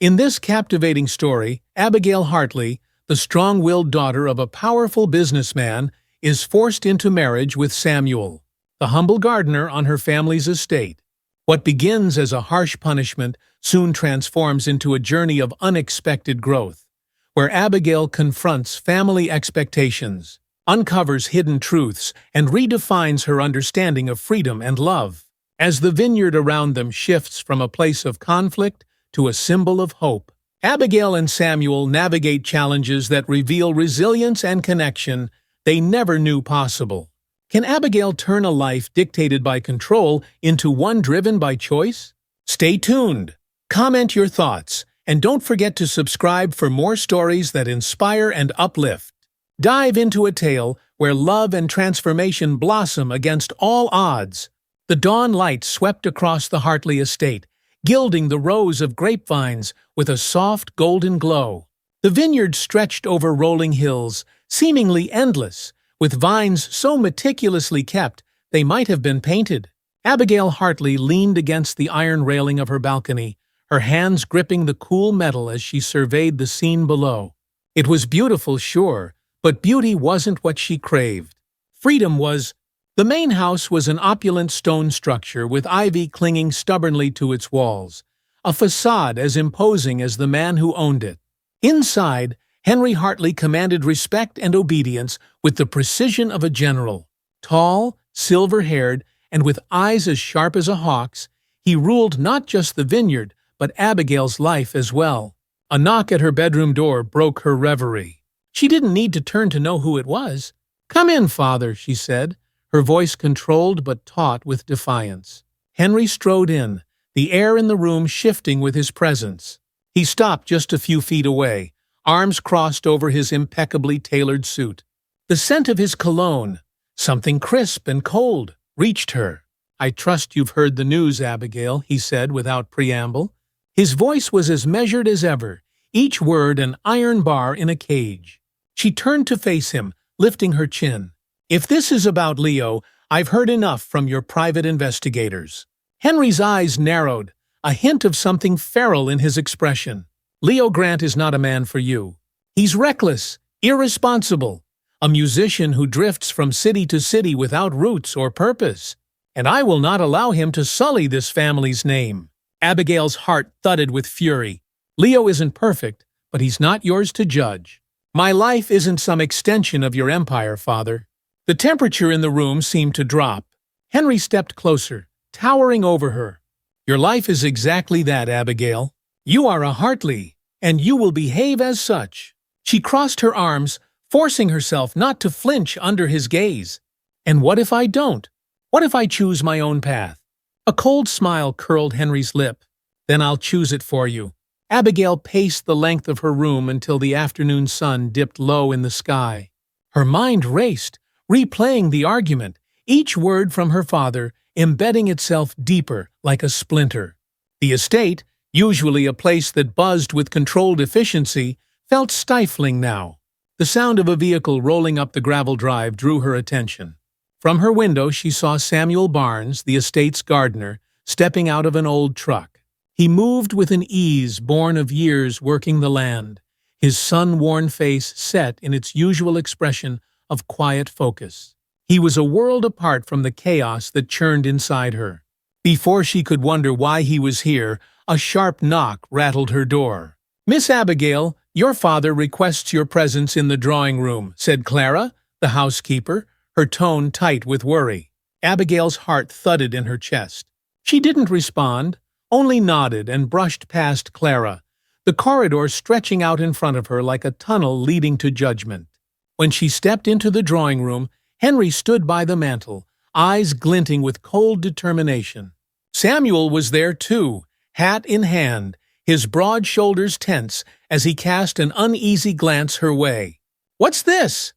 In this captivating story, Abigail Hartley, the strong-willed daughter of a powerful businessman, is forced into marriage with Samuel, the humble gardener on her family's estate. What begins as a harsh punishment soon transforms into a journey of unexpected growth, where Abigail confronts family expectations, uncovers hidden truths, and redefines her understanding of freedom and love. As the vineyard around them shifts from a place of conflict to a symbol of hope, Abigail and Samuel navigate challenges that reveal resilience and connection they never knew possible. Can Abigail turn a life dictated by control into one driven by choice? Stay tuned, comment your thoughts, and don't forget to subscribe for more stories that inspire and uplift. Dive into a tale where love and transformation blossom against all odds. The dawn light swept across the Hartley estate, gilding the rows of grapevines with a soft golden glow. The vineyard stretched over rolling hills, seemingly endless, with vines so meticulously kept they might have been painted. Abigail Hartley leaned against the iron railing of her balcony, her hands gripping the cool metal as she surveyed the scene below. It was beautiful, sure, but beauty wasn't what she craved. Freedom was. The main house was an opulent stone structure with ivy clinging stubbornly to its walls, a facade as imposing as the man who owned it. Inside, Henry Hartley commanded respect and obedience with the precision of a general. Tall, silver-haired, and with eyes as sharp as a hawk's, he ruled not just the vineyard, but Abigail's life as well. A knock at her bedroom door broke her reverie. She didn't need to turn to know who it was. "Come in, father," she said, her voice controlled but taut with defiance. Henry strode in, the air in the room shifting with his presence. He stopped just a few feet away, arms crossed over his impeccably tailored suit. The scent of his cologne, something crisp and cold, reached her. "I trust you've heard the news, Abigail," he said without preamble. His voice was as measured as ever, each word an iron bar in a cage. She turned to face him, lifting her chin. "If this is about Leo, I've heard enough from your private investigators." Henry's eyes narrowed, a hint of something feral in his expression. "Leo Grant is not a man for you. He's reckless, irresponsible, a musician who drifts from city to city without roots or purpose. And I will not allow him to sully this family's name." Abigail's heart thudded with fury. "Leo isn't perfect, but he's not yours to judge. My life isn't some extension of your empire, father." The temperature in the room seemed to drop. Henry stepped closer, towering over her. "Your life is exactly that, Abigail. You are a Hartley, and you will behave as such." She crossed her arms, forcing herself not to flinch under his gaze. "And what if I don't? What if I choose my own path?" A cold smile curled Henry's lip. "Then I'll choose it for you." Abigail paced the length of her room until the afternoon sun dipped low in the sky. Her mind raced, replaying the argument, each word from her father embedding itself deeper like a splinter. The estate, usually a place that buzzed with controlled efficiency, felt stifling now. The sound of a vehicle rolling up the gravel drive drew her attention. From her window she saw Samuel Barnes, the estate's gardener, stepping out of an old truck. He moved with an ease born of years working the land, his sun-worn face set in its usual expression of quiet focus. He was a world apart from the chaos that churned inside her. Before she could wonder why he was here, a sharp knock rattled her door. "Miss Abigail, your father requests your presence in the drawing room," said Clara, the housekeeper, her tone tight with worry. Abigail's heart thudded in her chest. She didn't respond, only nodded and brushed past Clara, the corridor stretching out in front of her like a tunnel leading to judgment. When she stepped into the drawing room, Henry stood by the mantel, eyes glinting with cold determination. Samuel was there too, hat in hand, his broad shoulders tense as he cast an uneasy glance her way. "What's this?"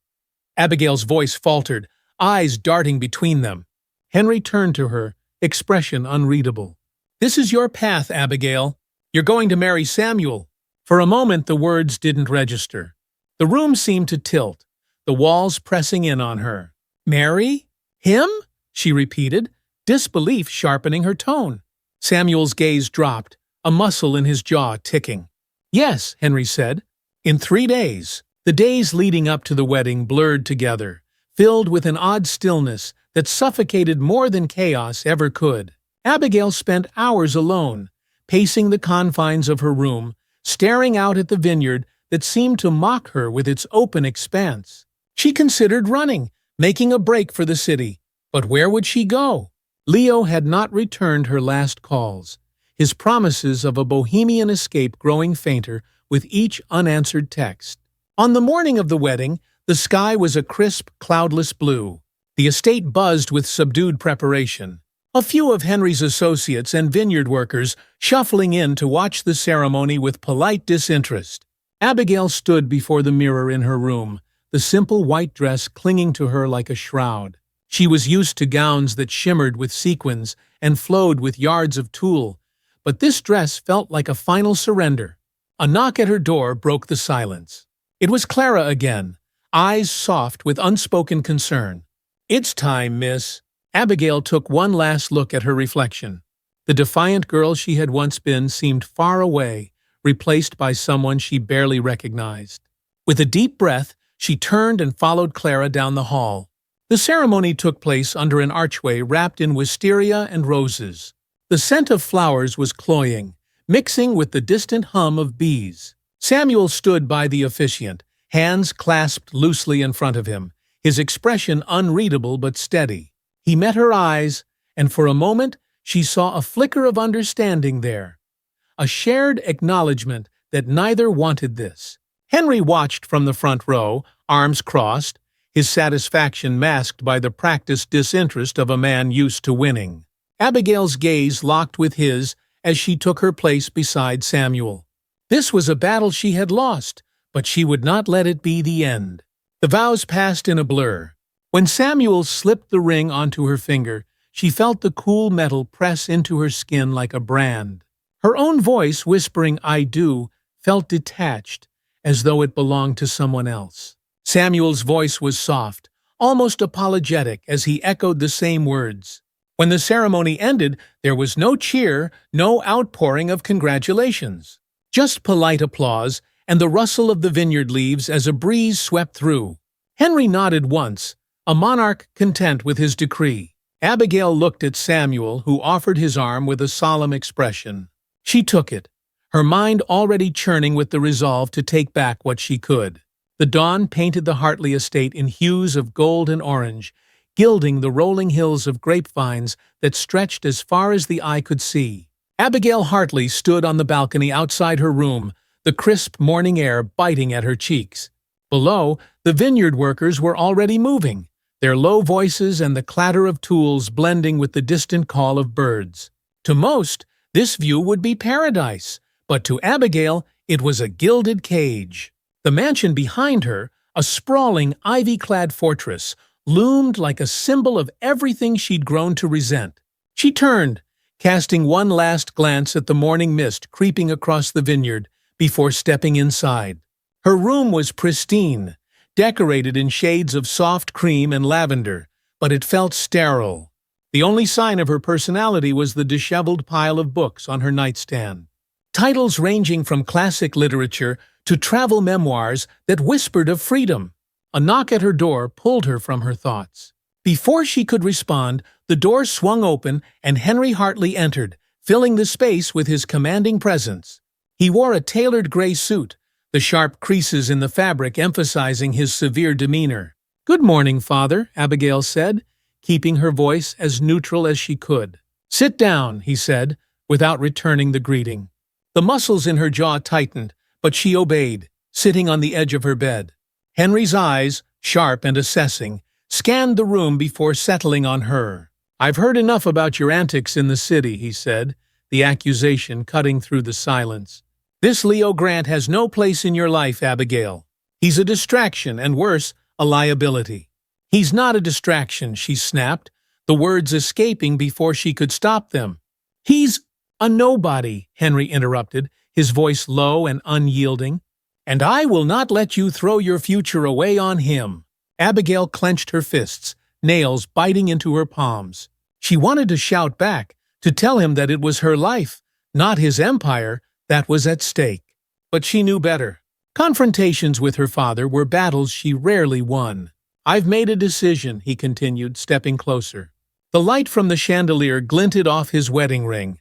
Abigail's voice faltered, eyes darting between them. Henry turned to her, expression unreadable. "This is your path, Abigail. You're going to marry Samuel." For a moment the words didn't register. The room seemed to tilt, the walls pressing in on her. "Marry? Him?" she repeated, disbelief sharpening her tone. Samuel's gaze dropped, a muscle in his jaw ticking. "Yes," Henry said. "In 3 days." The days leading up to the wedding blurred together, filled with an odd stillness that suffocated more than chaos ever could. Abigail spent hours alone, pacing the confines of her room, staring out at the vineyard that seemed to mock her with its open expanse. She considered running, making a break for the city. But where would she go? Leo had not returned her last calls, his promises of a bohemian escape growing fainter with each unanswered text. On the morning of the wedding, the sky was a crisp, cloudless blue. The estate buzzed with subdued preparation. A few of Henry's associates and vineyard workers shuffling in to watch the ceremony with polite disinterest. Abigail stood before the mirror in her room, the simple white dress clinging to her like a shroud. She was used to gowns that shimmered with sequins and flowed with yards of tulle, but this dress felt like a final surrender. A knock at her door broke the silence. It was Clara again, eyes soft with unspoken concern. "It's time, miss." Abigail took one last look at her reflection. The defiant girl she had once been seemed far away, replaced by someone she barely recognized. With a deep breath, she turned and followed Clara down the hall. The ceremony took place under an archway wrapped in wisteria and roses. The scent of flowers was cloying, mixing with the distant hum of bees. Samuel stood by the officiant, hands clasped loosely in front of him, his expression unreadable but steady. He met her eyes, and for a moment she saw a flicker of understanding there, a shared acknowledgement that neither wanted this. Henry watched from the front row, arms crossed, his satisfaction masked by the practiced disinterest of a man used to winning. Abigail's gaze locked with his as she took her place beside Samuel. This was a battle she had lost, but she would not let it be the end. The vows passed in a blur. When Samuel slipped the ring onto her finger, she felt the cool metal press into her skin like a brand. Her own voice whispering "I do" felt detached, as though it belonged to someone else. Samuel's voice was soft, almost apologetic as he echoed the same words. When the ceremony ended, there was no cheer, no outpouring of congratulations. Just polite applause and the rustle of the vineyard leaves as a breeze swept through. Henry nodded once, a monarch content with his decree. Abigail looked at Samuel, who offered his arm with a solemn expression. She took it, her mind already churning with the resolve to take back what she could. The dawn painted the Hartley estate in hues of gold and orange, gilding the rolling hills of grapevines that stretched as far as the eye could see. Abigail Hartley stood on the balcony outside her room, the crisp morning air biting at her cheeks. Below, the vineyard workers were already moving, their low voices and the clatter of tools blending with the distant call of birds. To most, this view would be paradise, but to Abigail, it was a gilded cage. The mansion behind her, a sprawling, ivy-clad fortress, loomed like a symbol of everything she'd grown to resent. She turned, casting one last glance at the morning mist creeping across the vineyard before stepping inside. Her room was pristine, decorated in shades of soft cream and lavender, but it felt sterile. The only sign of her personality was the disheveled pile of books on her nightstand. Titles ranging from classic literature to travel memoirs that whispered of freedom. A knock at her door pulled her from her thoughts. Before she could respond, the door swung open and Henry Hartley entered, filling the space with his commanding presence. He wore a tailored gray suit, the sharp creases in the fabric emphasizing his severe demeanor. "Good morning, Father," Abigail said, keeping her voice as neutral as she could. "Sit down," he said, without returning the greeting. The muscles in her jaw tightened, but she obeyed, sitting on the edge of her bed. Henry's eyes, sharp and assessing, scanned the room before settling on her. "I've heard enough about your antics in the city," he said, the accusation cutting through the silence. "This Leo Grant has no place in your life, Abigail. He's a distraction, and worse, a liability." "He's not a distraction," she snapped, the words escaping before she could stop them. "He's a nobody," Henry interrupted, his voice low and unyielding. "And I will not let you throw your future away on him." Abigail clenched her fists, nails biting into her palms. She wanted to shout back, to tell him that it was her life, Not his empire that was at stake. But she knew better. Confrontations with her father were battles she rarely won. "I've made a decision," he continued, stepping closer. The light from the chandelier glinted off his wedding ring,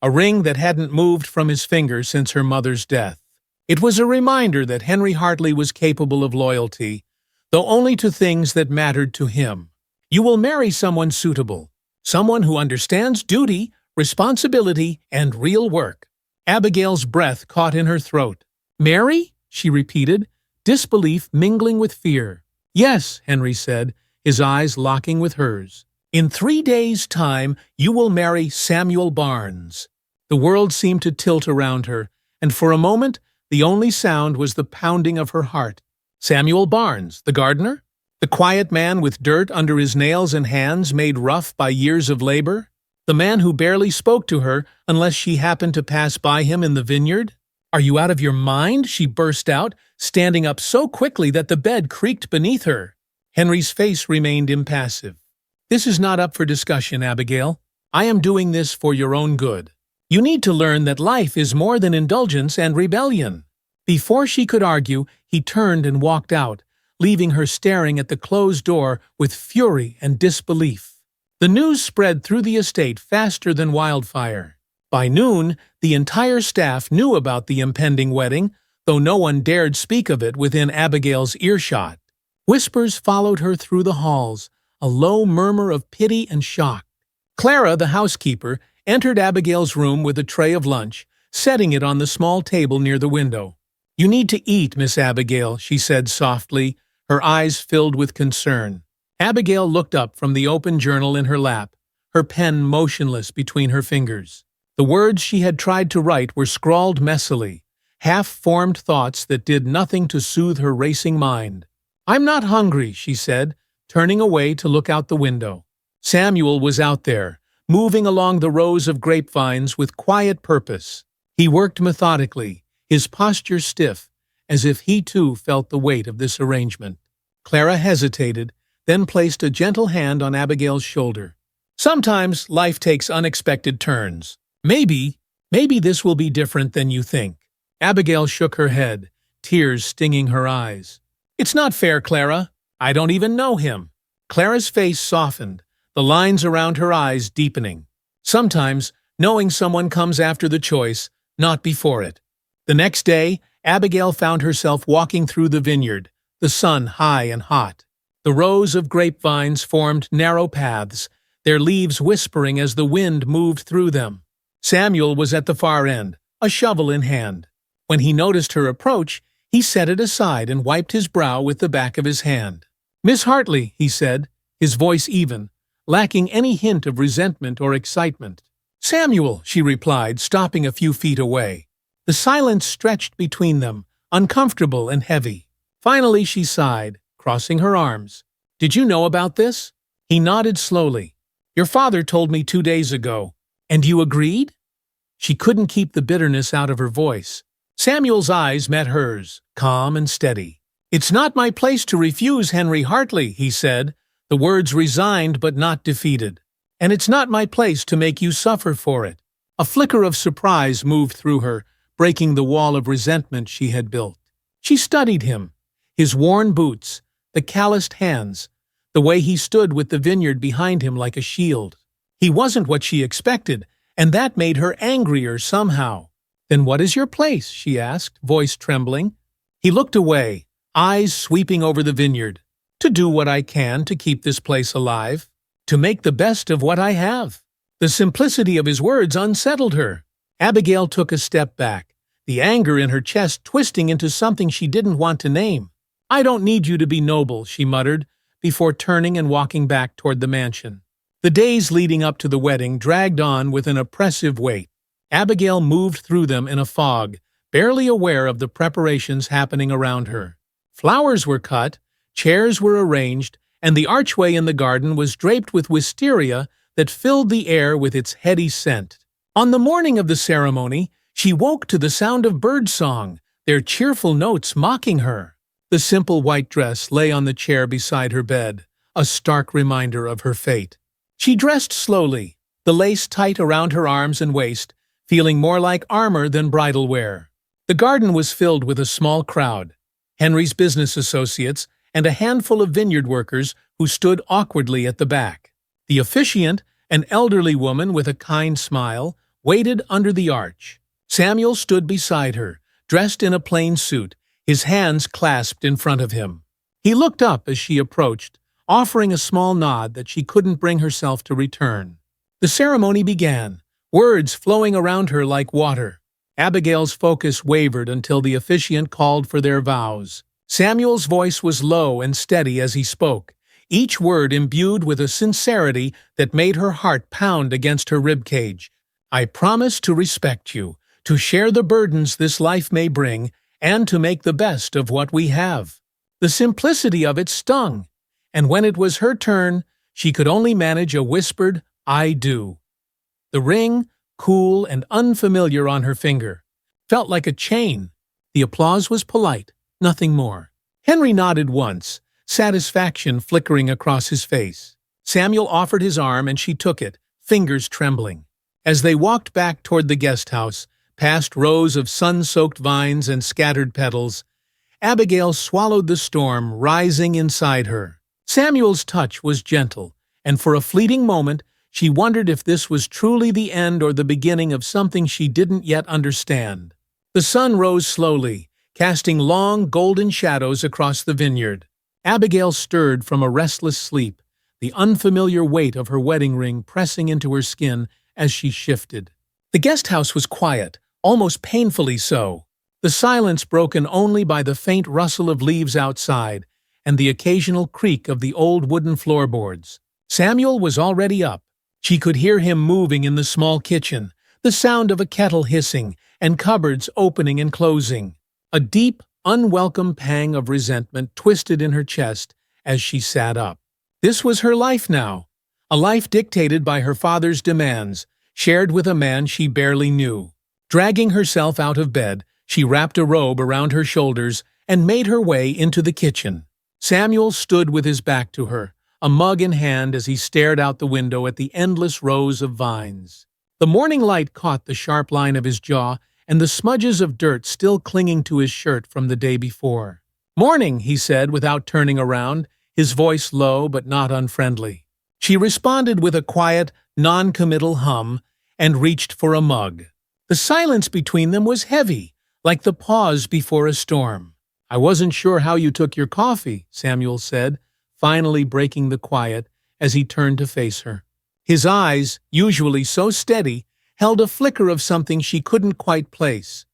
a ring that hadn't moved from his finger since her mother's death. It was a reminder that Henry Hartley was capable of loyalty, though only to things that mattered to him. "You will marry someone suitable, someone who understands duty, responsibility, and real work." Abigail's breath caught in her throat. "Marry?" she repeated, disbelief mingling with fear. "Yes," Henry said, his eyes locking with hers. "In 3 days' time, you will marry Samuel Barnes." The world seemed to tilt around her, and for a moment, the only sound was the pounding of her heart. Samuel Barnes, the gardener? The quiet man with dirt under his nails and hands made rough by years of labor? The man who barely spoke to her unless she happened to pass by him in the vineyard? "Are you out of your mind?" she burst out, standing up so quickly that the bed creaked beneath her. Henry's face remained impassive. "This is not up for discussion, Abigail. I am doing this for your own good. You need to learn that life is more than indulgence and rebellion." Before she could argue, he turned and walked out, leaving her staring at the closed door with fury and disbelief. The news spread through the estate faster than wildfire. By noon, the entire staff knew about the impending wedding, though no one dared speak of it within Abigail's earshot. Whispers followed her through the halls, a low murmur of pity and shock. Clara, the housekeeper, entered Abigail's room with a tray of lunch, setting it on the small table near the window. "You need to eat, Miss Abigail," she said softly, her eyes filled with concern. Abigail looked up from the open journal in her lap, her pen motionless between her fingers. The words she had tried to write were scrawled messily, half-formed thoughts that did nothing to soothe her racing mind. "I'm not hungry," she said, turning away to look out the window. Samuel was out there, moving along the rows of grapevines with quiet purpose. He worked methodically, his posture stiff, as if he too felt the weight of this arrangement. Clara hesitated, then placed a gentle hand on Abigail's shoulder. "Sometimes life takes unexpected turns. Maybe this will be different than you think." Abigail shook her head, tears stinging her eyes. "It's not fair, Clara. I don't even know him." Clara's face softened, the lines around her eyes deepening. "Sometimes knowing someone comes after the choice, not before it." The next day, Abigail found herself walking through the vineyard, the sun high and hot. The rows of grapevines formed narrow paths, their leaves whispering as the wind moved through them. Samuel was at the far end, a shovel in hand. When he noticed her approach, he set it aside and wiped his brow with the back of his hand. "Miss Hartley," he said, his voice even, lacking any hint of resentment or excitement. "Samuel," she replied, stopping a few feet away. The silence stretched between them, uncomfortable and heavy. Finally she sighed, crossing her arms. "Did you know about this?" He nodded slowly. "Your father told me 2 days ago. And you agreed?" She couldn't keep the bitterness out of her voice. Samuel's eyes met hers, calm and steady. "It's not my place to refuse Henry Hartley," he said, the words resigned but not defeated. "And it's not my place to make you suffer for it." A flicker of surprise moved through her, breaking the wall of resentment she had built. She studied him, his worn boots, the calloused hands, the way he stood with the vineyard behind him like a shield. He wasn't what she expected, and that made her angrier somehow. "Then what is your place?" she asked, voice trembling. He looked away, eyes sweeping over the vineyard. "To do what I can to keep this place alive. To make the best of what I have." The simplicity of his words unsettled her. Abigail took a step back, the anger in her chest twisting into something she didn't want to name. "I don't need you to be noble," she muttered, before turning and walking back toward the mansion. The days leading up to the wedding dragged on with an oppressive weight. Abigail moved through them in a fog, barely aware of the preparations happening around her. Flowers were cut, chairs were arranged, and the archway in the garden was draped with wisteria that filled the air with its heady scent. On the morning of the ceremony, she woke to the sound of birdsong, their cheerful notes mocking her. The simple white dress lay on the chair beside her bed, a stark reminder of her fate. She dressed slowly, the lace tight around her arms and waist, feeling more like armor than bridal wear. The garden was filled with a small crowd, Henry's business associates, and a handful of vineyard workers who stood awkwardly at the back. The officiant, an elderly woman with a kind smile, waited under the arch. Samuel stood beside her, dressed in a plain suit, his hands clasped in front of him. He looked up as she approached, offering a small nod that she couldn't bring herself to return. The ceremony began, words flowing around her like water. Abigail's focus wavered until the officiant called for their vows. Samuel's voice was low and steady as he spoke, each word imbued with a sincerity that made her heart pound against her ribcage. "I promise to respect you, to share the burdens this life may bring, and to make the best of what we have." The simplicity of it stung, and when it was her turn, she could only manage a whispered, "I do." The ring, cool and unfamiliar on her finger, felt like a chain. The applause was polite, nothing more. Henry nodded once, satisfaction flickering across his face. Samuel offered his arm and she took it, fingers trembling. As they walked back toward the guest house, past rows of sun-soaked vines and scattered petals, Abigail swallowed the storm rising inside her. Samuel's touch was gentle, and for a fleeting moment, she wondered if this was truly the end or the beginning of something she didn't yet understand. The sun rose slowly, casting long golden shadows across the vineyard. Abigail stirred from a restless sleep, the unfamiliar weight of her wedding ring pressing into her skin as she shifted. The guest house was quiet, almost painfully so, the silence broken only by the faint rustle of leaves outside and the occasional creak of the old wooden floorboards. Samuel was already up. She could hear him moving in the small kitchen, the sound of a kettle hissing and cupboards opening and closing. A deep, unwelcome pang of resentment twisted in her chest as she sat up. This was her life now, a life dictated by her father's demands, shared with a man she barely knew. Dragging herself out of bed, she wrapped a robe around her shoulders and made her way into the kitchen. Samuel stood with his back to her, a mug in hand as he stared out the window at the endless rows of vines. The morning light caught the sharp line of his jaw and the smudges of dirt still clinging to his shirt from the day before. "Morning," he said without turning around, his voice low but not unfriendly. She responded with a quiet, non-committal hum and reached for a mug. The silence between them was heavy, like the pause before a storm. "I wasn't sure how you took your coffee," Samuel said, finally breaking the quiet as he turned to face her. His eyes, usually so steady, held a flicker of something she couldn't quite place.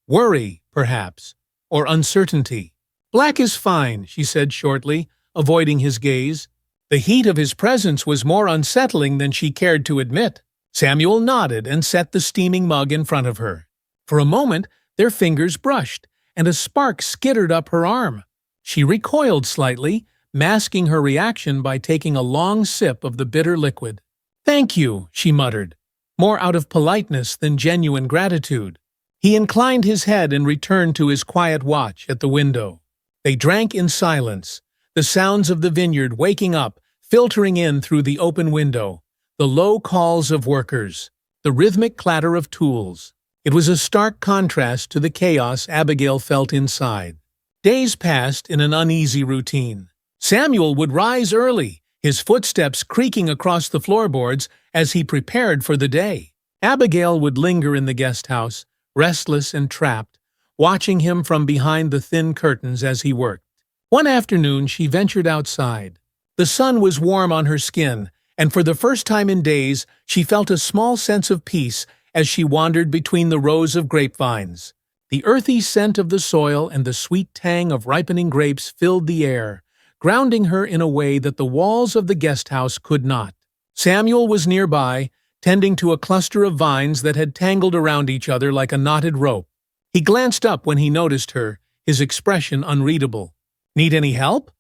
Worry, perhaps, or uncertainty. "Black is fine," she said shortly, avoiding his gaze. The heat of his presence was more unsettling than she cared to admit. Samuel nodded and set the steaming mug in front of her. For a moment, their fingers brushed, and a spark skittered up her arm. She recoiled slightly, masking her reaction by taking a long sip of the bitter liquid. "Thank you," she muttered, more out of politeness than genuine gratitude. He inclined his head and returned to his quiet watch at the window. They drank in silence, the sounds of the vineyard waking up, filtering in through the open window, the low calls of workers, the rhythmic clatter of tools. It was a stark contrast to the chaos Abigail felt inside. Days passed in an uneasy routine. Samuel would rise early, his footsteps creaking across the floorboards as he prepared for the day. Abigail would linger in the guest house, restless and trapped, watching him from behind the thin curtains as he worked. One afternoon she ventured outside. The sun was warm on her skin, and for the first time in days she felt a small sense of peace as she wandered between the rows of grapevines. The earthy scent of the soil and the sweet tang of ripening grapes filled the air, grounding her in a way that the walls of the guest house could not. Samuel was nearby, tending to a cluster of vines that had tangled around each other like a knotted rope. He glanced up when he noticed her, his expression unreadable. "Need any help?"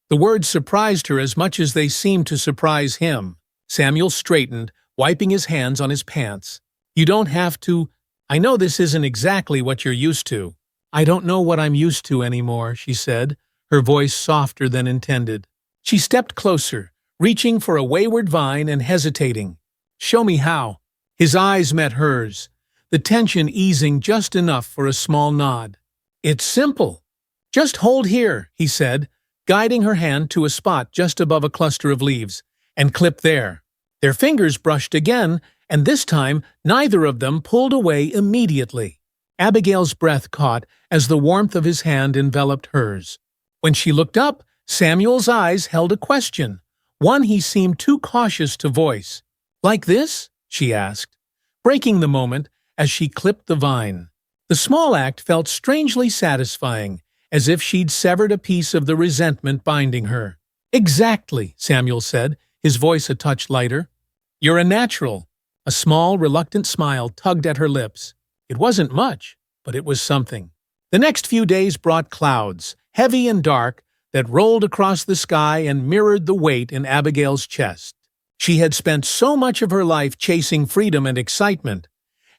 The words surprised her as much as they seemed to surprise him. Samuel straightened, wiping his hands on his pants. "You don't have to. I know this isn't exactly what you're used to." "I don't know what I'm used to anymore," she said, her voice softer than intended. She stepped closer, reaching for a wayward vine and hesitating. "Show me how." His eyes met hers. the tension easing just enough for a small nod. "It's simple. Just hold here," he said, guiding her hand to a spot just above a cluster of leaves, "and clip there." Their fingers brushed again, and this time neither of them pulled away immediately. Abigail's breath caught as the warmth of his hand enveloped hers. When she looked up, Samuel's eyes held a question, one he seemed too cautious to voice. "Like this?" she asked, breaking the moment as she clipped the vine. The small act felt strangely satisfying, as if she'd severed a piece of the resentment binding her. "Exactly," Samuel said, his voice a touch lighter. "You're a natural." A small, reluctant smile tugged at her lips. It wasn't much, but it was something. The next few days brought clouds, heavy and dark, that rolled across the sky and mirrored the weight in Abigail's chest. She had spent so much of her life chasing freedom and excitement,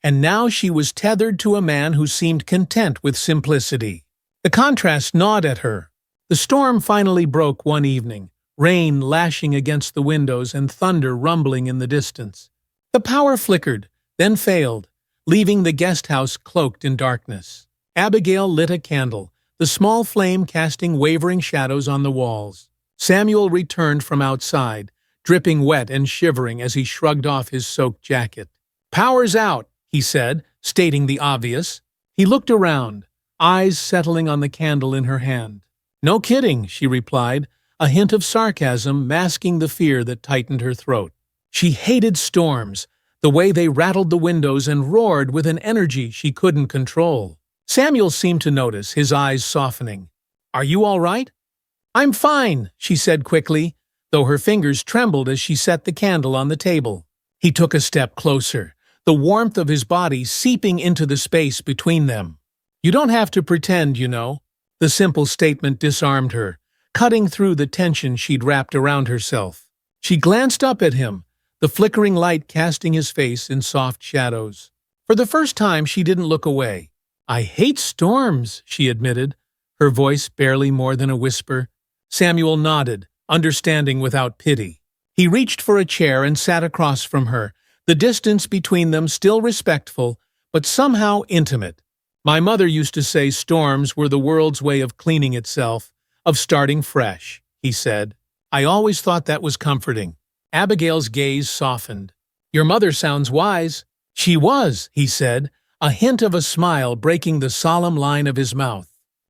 and now she was tethered to a man who seemed content with simplicity. The contrast gnawed at her. The storm finally broke one evening, rain lashing against the windows and thunder rumbling in the distance. The power flickered, then failed, leaving the guest house cloaked in darkness. Abigail lit a candle, the small flame casting wavering shadows on the walls. Samuel returned from outside, dripping wet and shivering as he shrugged off his soaked jacket. "Power's out," he said, stating the obvious. He looked around, eyes settling on the candle in her hand. "No kidding," she replied, a hint of sarcasm masking the fear that tightened her throat. She hated storms, the way they rattled the windows and roared with an energy she couldn't control. Samuel seemed to notice, his eyes softening. "Are you all right?" "I'm fine," she said quickly, though her fingers trembled as she set the candle on the table. He took a step closer, the warmth of his body seeping into the space between them. "You don't have to pretend, you know." The simple statement disarmed her, cutting through the tension she'd wrapped around herself. She glanced up at him, the flickering light casting his face in soft shadows. For the first time, she didn't look away. "I hate storms," she admitted, her voice barely more than a whisper. Samuel nodded, understanding without pity. He reached for a chair and sat across from her, the distance between them still respectful, but somehow intimate. "My mother used to say storms were the world's way of cleaning itself, of starting fresh," he said. "I always thought that was comforting." Abigail's gaze softened. "Your mother sounds wise." "She was," he said, a hint of a smile breaking the solemn line of his mouth.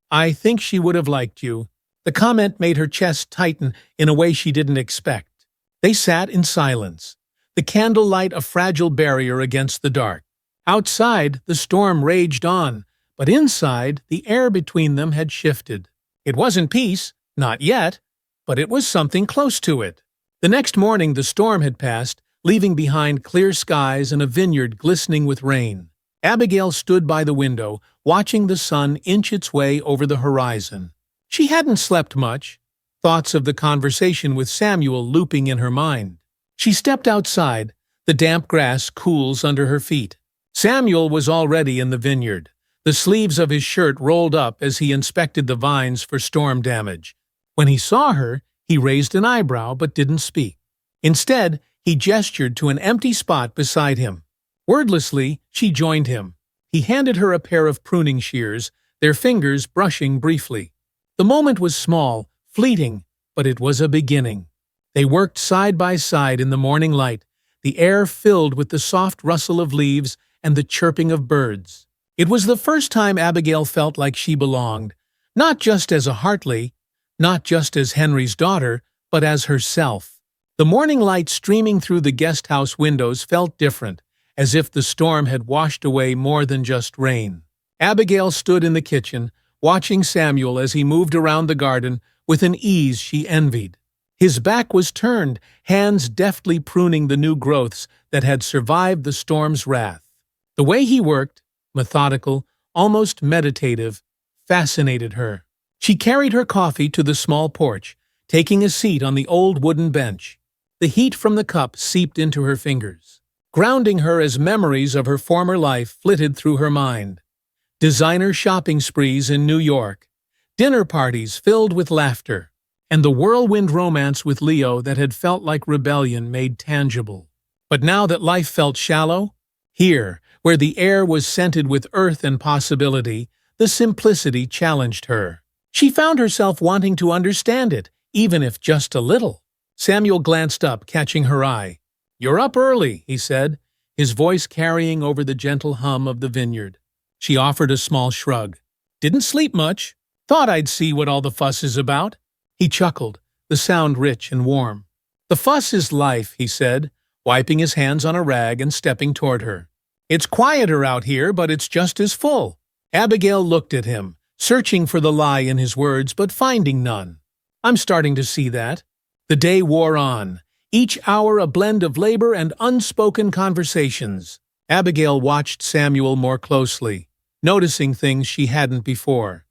"I think she would have liked you." The comment made her chest tighten in a way she didn't expect. They sat in silence, the candlelight a fragile barrier against the dark. Outside, the storm raged on, but inside, the air between them had shifted. It wasn't peace, not yet, but it was something close to it. The next morning the storm had passed, leaving behind clear skies and a vineyard glistening with rain. Abigail stood by the window, watching the sun inch its way over the horizon. She hadn't slept much, thoughts of the conversation with Samuel looping in her mind. She stepped outside, the damp grass cools under her feet. Samuel was already in the vineyard, the sleeves of his shirt rolled up as he inspected the vines for storm damage. When he saw her, he raised an eyebrow but didn't speak. Instead, he gestured to an empty spot beside him. Wordlessly, she joined him. He handed her a pair of pruning shears, their fingers brushing briefly. The moment was small, fleeting, but it was a beginning. They worked side by side in the morning light, the air filled with the soft rustle of leaves and the chirping of birds. It was the first time Abigail felt like she belonged, not just as a Hartley, not just as Henry's daughter, but as herself. The morning light streaming through the guest house windows felt different, as if the storm had washed away more than just rain. Abigail stood in the kitchen, watching Samuel as he moved around the garden with an ease she envied. His back was turned, hands deftly pruning the new growths that had survived the storm's wrath. The way he worked, methodical, almost meditative, fascinated her. She carried her coffee to the small porch, taking a seat on the old wooden bench. The heat from the cup seeped into her fingers, grounding her as memories of her former life flitted through her mind. Designer shopping sprees in New York, dinner parties filled with laughter, and the whirlwind romance with Leo that had felt like rebellion made tangible. But now that life felt shallow, here, Where the air was scented with earth and possibility, the simplicity challenged her. She found herself wanting to understand it, even if just a little. Samuel glanced up, catching her eye. "You're up early," he said, his voice carrying over the gentle hum of the vineyard. She offered a small shrug. "Didn't sleep much. Thought I'd see what all the fuss is about." He chuckled, the sound rich and warm. "The fuss is life," he said, wiping his hands on a rag and stepping toward her. "It's quieter out here, but it's just as full." Abigail looked at him, searching for the lie in his words, but finding none. "I'm starting to see that." The day wore on, each hour a blend of labor and unspoken conversations. Abigail watched Samuel more closely, noticing things she hadn't before.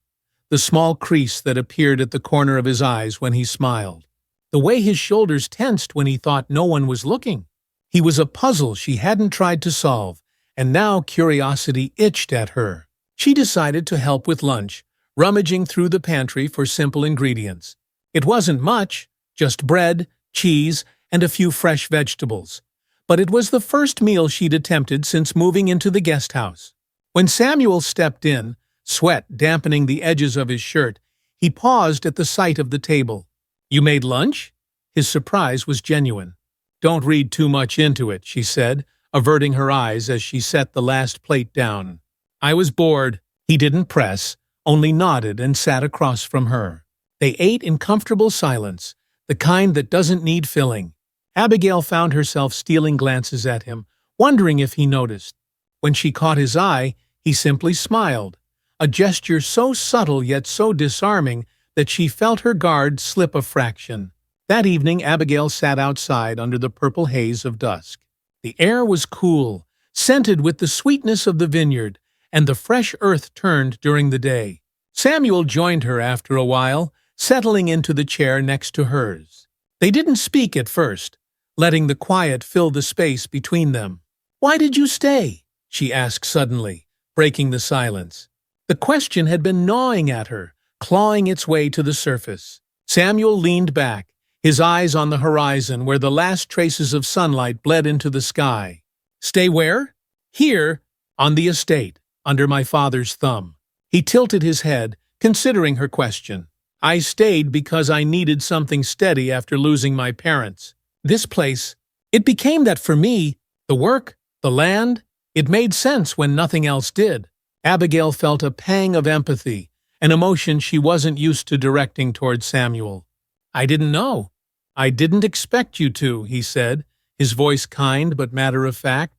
The small crease that appeared at the corner of his eyes when he smiled. The way his shoulders tensed when he thought no one was looking. He was a puzzle she hadn't tried to solve, and now curiosity itched at her. She decided to help with lunch, rummaging through the pantry for simple ingredients. It wasn't much, just bread, cheese, and a few fresh vegetables. But it was the first meal she'd attempted since moving into the guest house. When Samuel stepped in, sweat dampening the edges of his shirt, he paused at the sight of the table. "You made lunch?" His surprise was genuine. "Don't read too much into it," she said, averting her eyes as she set the last plate down. "I was bored." He didn't press, only nodded and sat across from her. They ate in comfortable silence, the kind that doesn't need filling. Abigail found herself stealing glances at him, wondering if he noticed. When she caught his eye, he simply smiled, a gesture so subtle yet so disarming that she felt her guard slip a fraction. That evening, Abigail sat outside under the purple haze of dusk. The air was cool, scented with the sweetness of the vineyard, and the fresh earth turned during the day. Samuel joined her after a while, settling into the chair next to hers. They didn't speak at first, letting the quiet fill the space between them. "Why did you stay?" she asked suddenly, breaking the silence. The question had been gnawing at her, clawing its way to the surface. Samuel leaned back, his eyes on the horizon where the last traces of sunlight bled into the sky. "Stay where?" "Here, on the estate, under my father's thumb." He tilted his head, considering her question. "I stayed because I needed something steady after losing my parents. This place, it became that for me. The work, the land, it made sense when nothing else did." Abigail felt a pang of empathy, an emotion she wasn't used to directing toward Samuel. "I didn't know. I didn't expect you to," he said, his voice kind but matter-of-fact.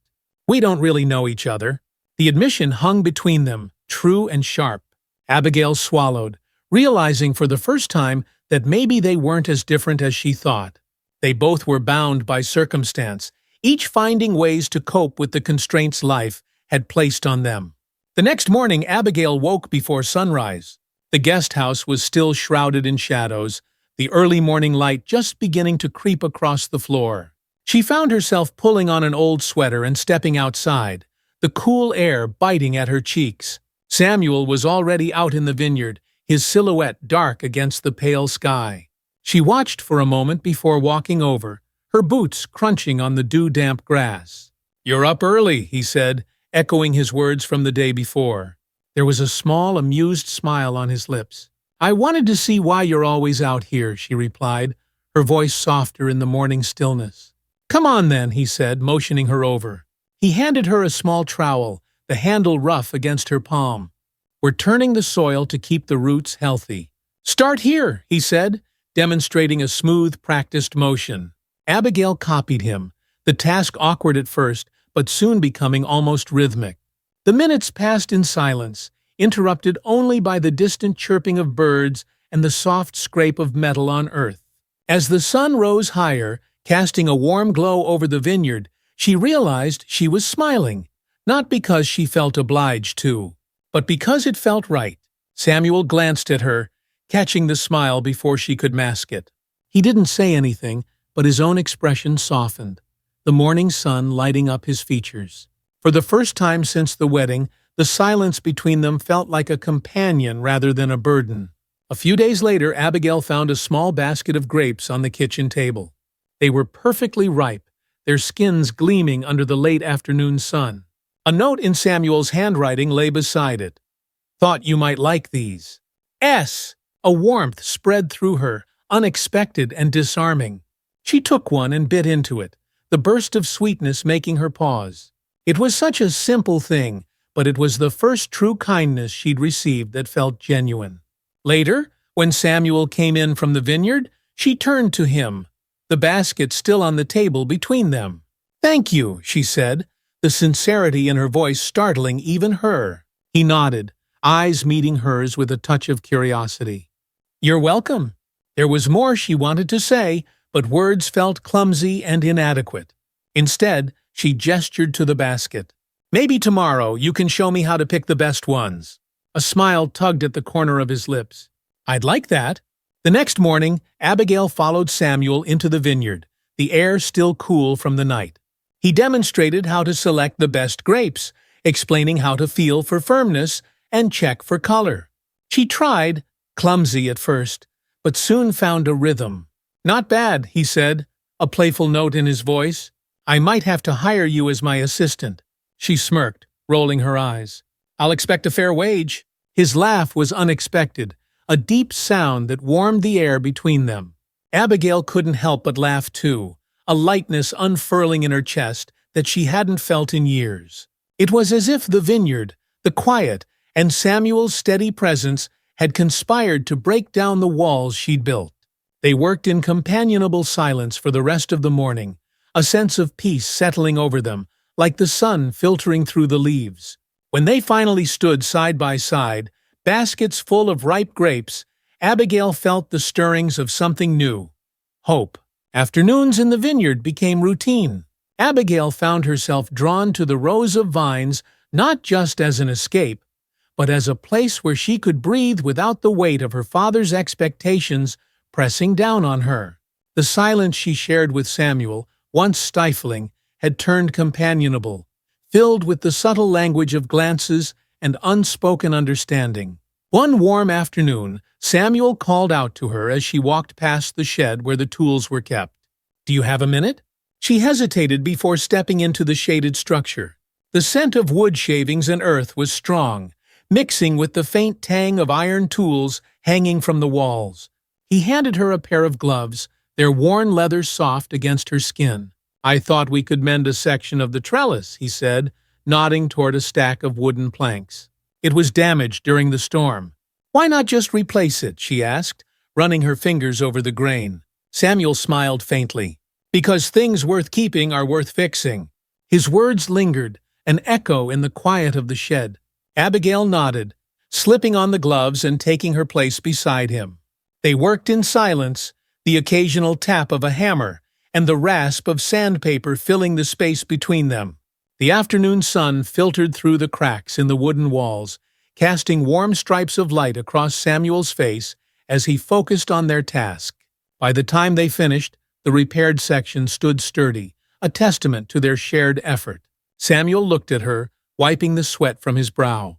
"We don't really know each other." The admission hung between them, true and sharp. Abigail swallowed, realizing for the first time that maybe they weren't as different as she thought. They both were bound by circumstance, each finding ways to cope with the constraints life had placed on them. The next morning, Abigail woke before sunrise. The guest house was still shrouded in shadows, the early morning light just beginning to creep across the floor. She found herself pulling on an old sweater and stepping outside, the cool air biting at her cheeks. Samuel was already out in the vineyard, his silhouette dark against the pale sky. She watched for a moment before walking over, her boots crunching on the dew-damp grass. "You're up early," he said, echoing his words from the day before. There was a small, amused smile on his lips. "I wanted to see why you're always out here," she replied, her voice softer in the morning stillness. "Come on then," he said, motioning her over. He handed her a small trowel, the handle rough against her palm. "We're turning the soil to keep the roots healthy." "Start here," he said, demonstrating a smooth, practiced motion. Abigail copied him, the task awkward at first, but soon becoming almost rhythmic. The minutes passed in silence, interrupted only by the distant chirping of birds and the soft scrape of metal on earth. As the sun rose higher, casting a warm glow over the vineyard, she realized she was smiling, not because she felt obliged to, but because it felt right. Samuel glanced at her, catching the smile before she could mask it. He didn't say anything, but his own expression softened, the morning sun lighting up his features. For the first time since the wedding, the silence between them felt like a companion rather than a burden. A few days later, Abigail found a small basket of grapes on the kitchen table. They were perfectly ripe, their skins gleaming under the late afternoon sun. A note in Samuel's handwriting lay beside it. "Thought you might like these." S. A warmth spread through her, unexpected and disarming. She took one and bit into it, the burst of sweetness making her pause. It was such a simple thing, but it was the first true kindness she'd received that felt genuine. Later, when Samuel came in from the vineyard, she turned to him, the basket still on the table between them. "Thank you," she said, the sincerity in her voice startling even her. He nodded, eyes meeting hers with a touch of curiosity. "You're welcome." There was more she wanted to say, but words felt clumsy and inadequate. Instead, she gestured to the basket. "Maybe tomorrow you can show me how to pick the best ones." A smile tugged at the corner of his lips. "I'd like that." The next morning, Abigail followed Samuel into the vineyard, the air still cool from the night. He demonstrated how to select the best grapes, explaining how to feel for firmness and check for color. She tried, clumsy at first, but soon found a rhythm. "Not bad," he said, a playful note in his voice. "I might have to hire you as my assistant." She smirked, rolling her eyes. "I'll expect a fair wage." His laugh was unexpected, a deep sound that warmed the air between them. Abigail couldn't help but laugh too, a lightness unfurling in her chest that she hadn't felt in years. It was as if the vineyard, the quiet, and Samuel's steady presence had conspired to break down the walls she'd built. They worked in companionable silence for the rest of the morning, a sense of peace settling over them, like the sun filtering through the leaves. When they finally stood side by side, baskets full of ripe grapes, Abigail felt the stirrings of something new. Hope. Afternoons in the vineyard became routine. Abigail found herself drawn to the rows of vines not just as an escape, but as a place where she could breathe without the weight of her father's expectations pressing down on her. The silence she shared with Samuel, once stifling, had turned companionable, filled with the subtle language of glances and unspoken understanding. One warm afternoon, Samuel called out to her as she walked past the shed where the tools were kept. "Do you have a minute?" She hesitated before stepping into the shaded structure. The scent of wood shavings and earth was strong, mixing with the faint tang of iron tools hanging from the walls. He handed her a pair of gloves, their worn leather soft against her skin. "I thought we could mend a section of the trellis," he said, nodding toward a stack of wooden planks. "It was damaged during the storm." "Why not just replace it?" she asked, running her fingers over the grain. Samuel smiled faintly. "Because things worth keeping are worth fixing." His words lingered, an echo in the quiet of the shed. Abigail nodded, slipping on the gloves and taking her place beside him. They worked in silence, the occasional tap of a hammer and the rasp of sandpaper filling the space between them. The afternoon sun filtered through the cracks in the wooden walls, casting warm stripes of light across Samuel's face as he focused on their task. By the time they finished, the repaired section stood sturdy, a testament to their shared effort. Samuel looked at her, wiping the sweat from his brow.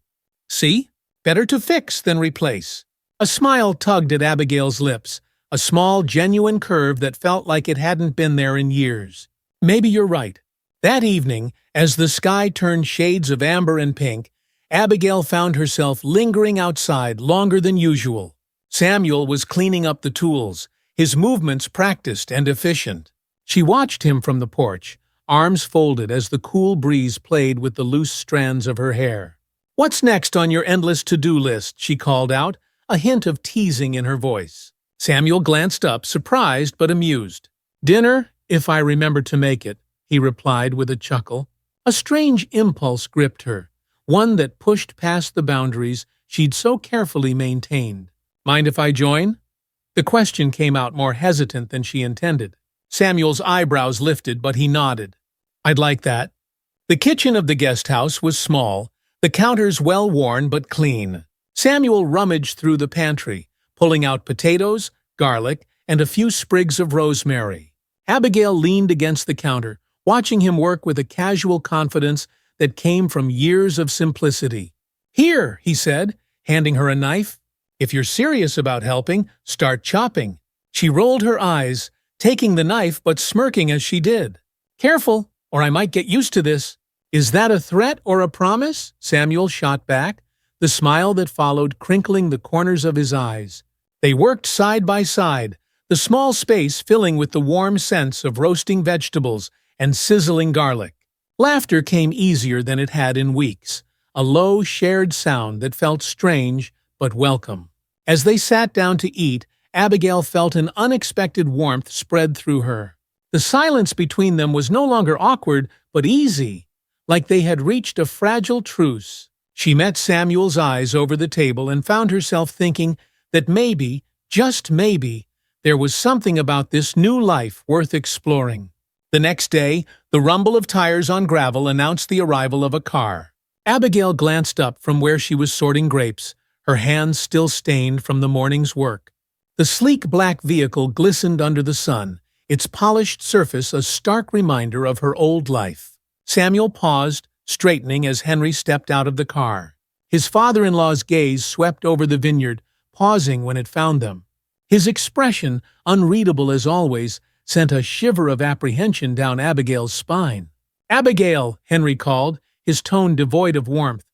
"See? Better to fix than replace." A smile tugged at Abigail's lips, a small, genuine curve that felt like it hadn't been there in years. "Maybe you're right." That evening, as the sky turned shades of amber and pink, Abigail found herself lingering outside longer than usual. Samuel was cleaning up the tools, his movements practiced and efficient. She watched him from the porch, arms folded as the cool breeze played with the loose strands of her hair. "What's next on your endless to-do list?" she called out, a hint of teasing in her voice. Samuel glanced up, surprised but amused. "Dinner, if I remember to make it," he replied with a chuckle. A strange impulse gripped her, one that pushed past the boundaries she'd so carefully maintained. "Mind if I join?" The question came out more hesitant than she intended. Samuel's eyebrows lifted, but he nodded. "I'd like that." The kitchen of the guest house was small, the counters well-worn but clean. Samuel rummaged through the pantry, pulling out potatoes, garlic, and a few sprigs of rosemary. Abigail leaned against the counter, watching him work with a casual confidence that came from years of simplicity. "Here," he said, handing her a knife. "If you're serious about helping, start chopping." She rolled her eyes, taking the knife but smirking as she did. "Careful, or I might get used to this." "Is that a threat or a promise?" Samuel shot back, the smile that followed crinkling the corners of his eyes. They worked side by side, the small space filling with the warm scents of roasting vegetables and sizzling garlic. Laughter came easier than it had in weeks, a low, shared sound that felt strange but welcome. As they sat down to eat, Abigail felt an unexpected warmth spread through her. The silence between them was no longer awkward, but easy, like they had reached a fragile truce. She met Samuel's eyes over the table and found herself thinking that maybe, just maybe, there was something about this new life worth exploring. The next day, the rumble of tires on gravel announced the arrival of a car. Abigail glanced up from where she was sorting grapes, her hands still stained from the morning's work. The sleek black vehicle glistened under the sun, its polished surface a stark reminder of her old life. Samuel paused, straightening as Henry stepped out of the car. His father-in-law's gaze swept over the vineyard, pausing when it found them. His expression, unreadable as always, sent a shiver of apprehension down Abigail's spine. "Abigail!" Henry called, his tone devoid of warmth.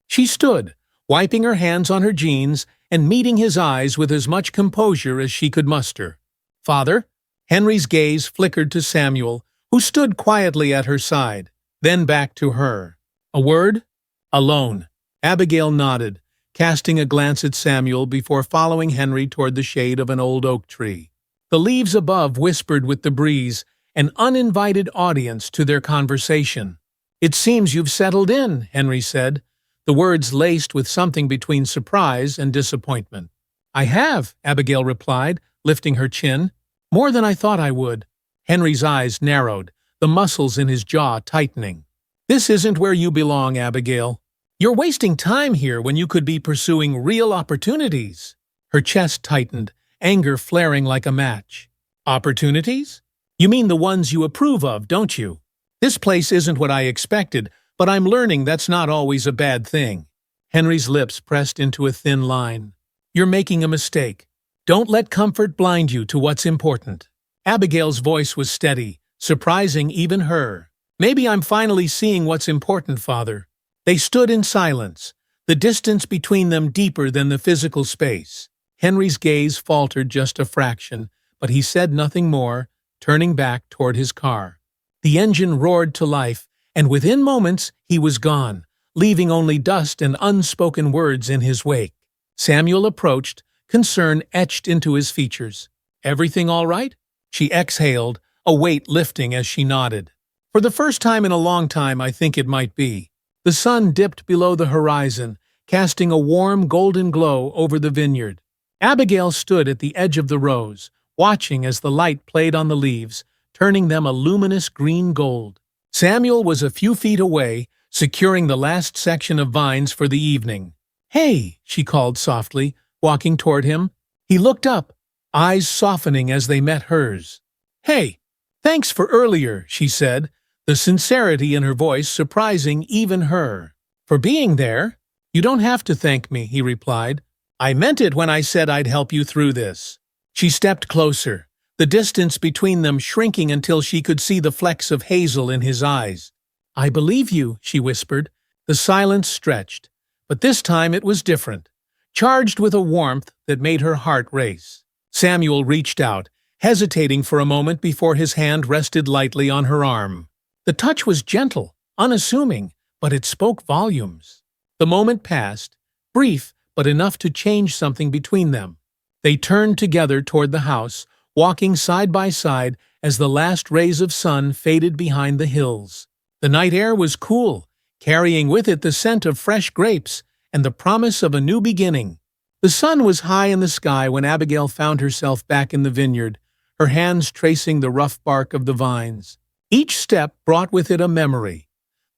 She stood, wiping her hands on her jeans and meeting his eyes with as much composure as she could muster. "Father?" Henry's gaze flickered to Samuel, who stood quietly at her side, then back to her. "A word?" "Alone." Abigail nodded, casting a glance at Samuel before following Henry toward the shade of an old oak tree. The leaves above whispered with the breeze, an uninvited audience to their conversation. "It seems you've settled in," Henry said, the words laced with something between surprise and disappointment. "I have," Abigail replied, lifting her chin. "More than I thought I would." Henry's eyes narrowed, the muscles in his jaw tightening. "This isn't where you belong, Abigail. You're wasting time here when you could be pursuing real opportunities." Her chest tightened, anger flaring like a match. "Opportunities? You mean the ones you approve of, don't you? This place isn't what I expected, but I'm learning that's not always a bad thing." Henry's lips pressed into a thin line. "You're making a mistake. Don't let comfort blind you to what's important." Abigail's voice was steady, surprising even her. "Maybe I'm finally seeing what's important, Father." They stood in silence, the distance between them deeper than the physical space. Henry's gaze faltered just a fraction, but he said nothing more, turning back toward his car. The engine roared to life, and within moments he was gone, leaving only dust and unspoken words in his wake. Samuel approached, concern etched into his features. "Everything all right?" She exhaled, a weight lifting as she nodded. "For the first time in a long time, I think it might be." The sun dipped below the horizon, casting a warm golden glow over the vineyard. Abigail stood at the edge of the rows, watching as the light played on the leaves, turning them a luminous green gold. Samuel was a few feet away, securing the last section of vines for the evening. "Hey," she called softly, walking toward him. He looked up, eyes softening as they met hers. "Hey, thanks for earlier," she said, the sincerity in her voice surprising even her. "For being there?" "You don't have to thank me," he replied. "I meant it when I said I'd help you through this." She stepped closer, the distance between them shrinking until she could see the flecks of hazel in his eyes. "I believe you," she whispered. The silence stretched, but this time it was different, charged with a warmth that made her heart race. Samuel reached out, hesitating for a moment before his hand rested lightly on her arm. The touch was gentle, unassuming, but it spoke volumes. The moment passed, brief but enough to change something between them. They turned together toward the house, walking side by side as the last rays of sun faded behind the hills. The night air was cool, carrying with it the scent of fresh grapes and the promise of a new beginning. The sun was high in the sky when Abigail found herself back in the vineyard, her hands tracing the rough bark of the vines. Each step brought with it a memory.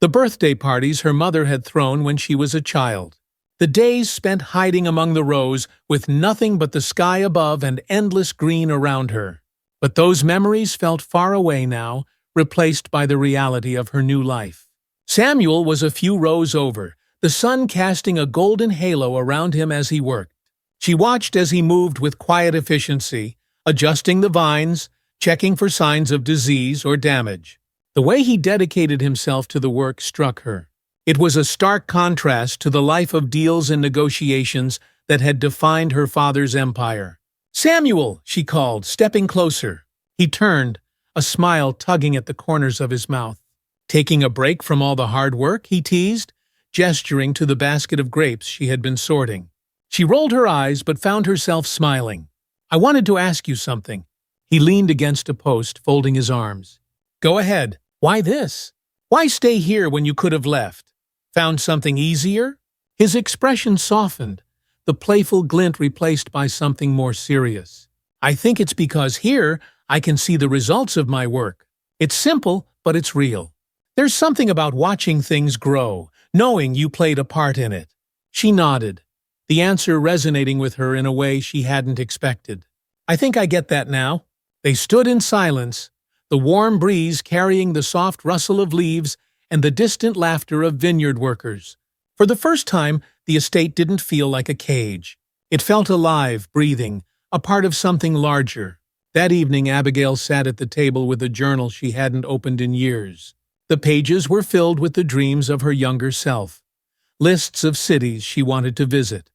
The birthday parties her mother had thrown when she was a child. The days spent hiding among the rows with nothing but the sky above and endless green around her. But those memories felt far away now, replaced by the reality of her new life. Samuel was a few rows over, the sun casting a golden halo around him as he worked. She watched as he moved with quiet efficiency, adjusting the vines, checking for signs of disease or damage. The way he dedicated himself to the work struck her. It was a stark contrast to the life of deals and negotiations that had defined her father's empire. "Samuel," she called, stepping closer. He turned, a smile tugging at the corners of his mouth. "Taking a break from all the hard work?" he teased, gesturing to the basket of grapes she had been sorting. She rolled her eyes but found herself smiling. "I wanted to ask you something." He leaned against a post, folding his arms. "Go ahead. Why this? Why stay here when you could have left? Found something easier?" His expression softened, the playful glint replaced by something more serious. "I think it's because here I can see the results of my work. It's simple, but it's real. There's something about watching things grow, knowing you played a part in it." She nodded, the answer resonating with her in a way she hadn't expected. "I think I get that now." They stood in silence, the warm breeze carrying the soft rustle of leaves and the distant laughter of vineyard workers. For the first time, the estate didn't feel like a cage. It felt alive, breathing, a part of something larger. That evening, Abigail sat at the table with a journal she hadn't opened in years. The pages were filled with the dreams of her younger self. Lists of cities she wanted to visit,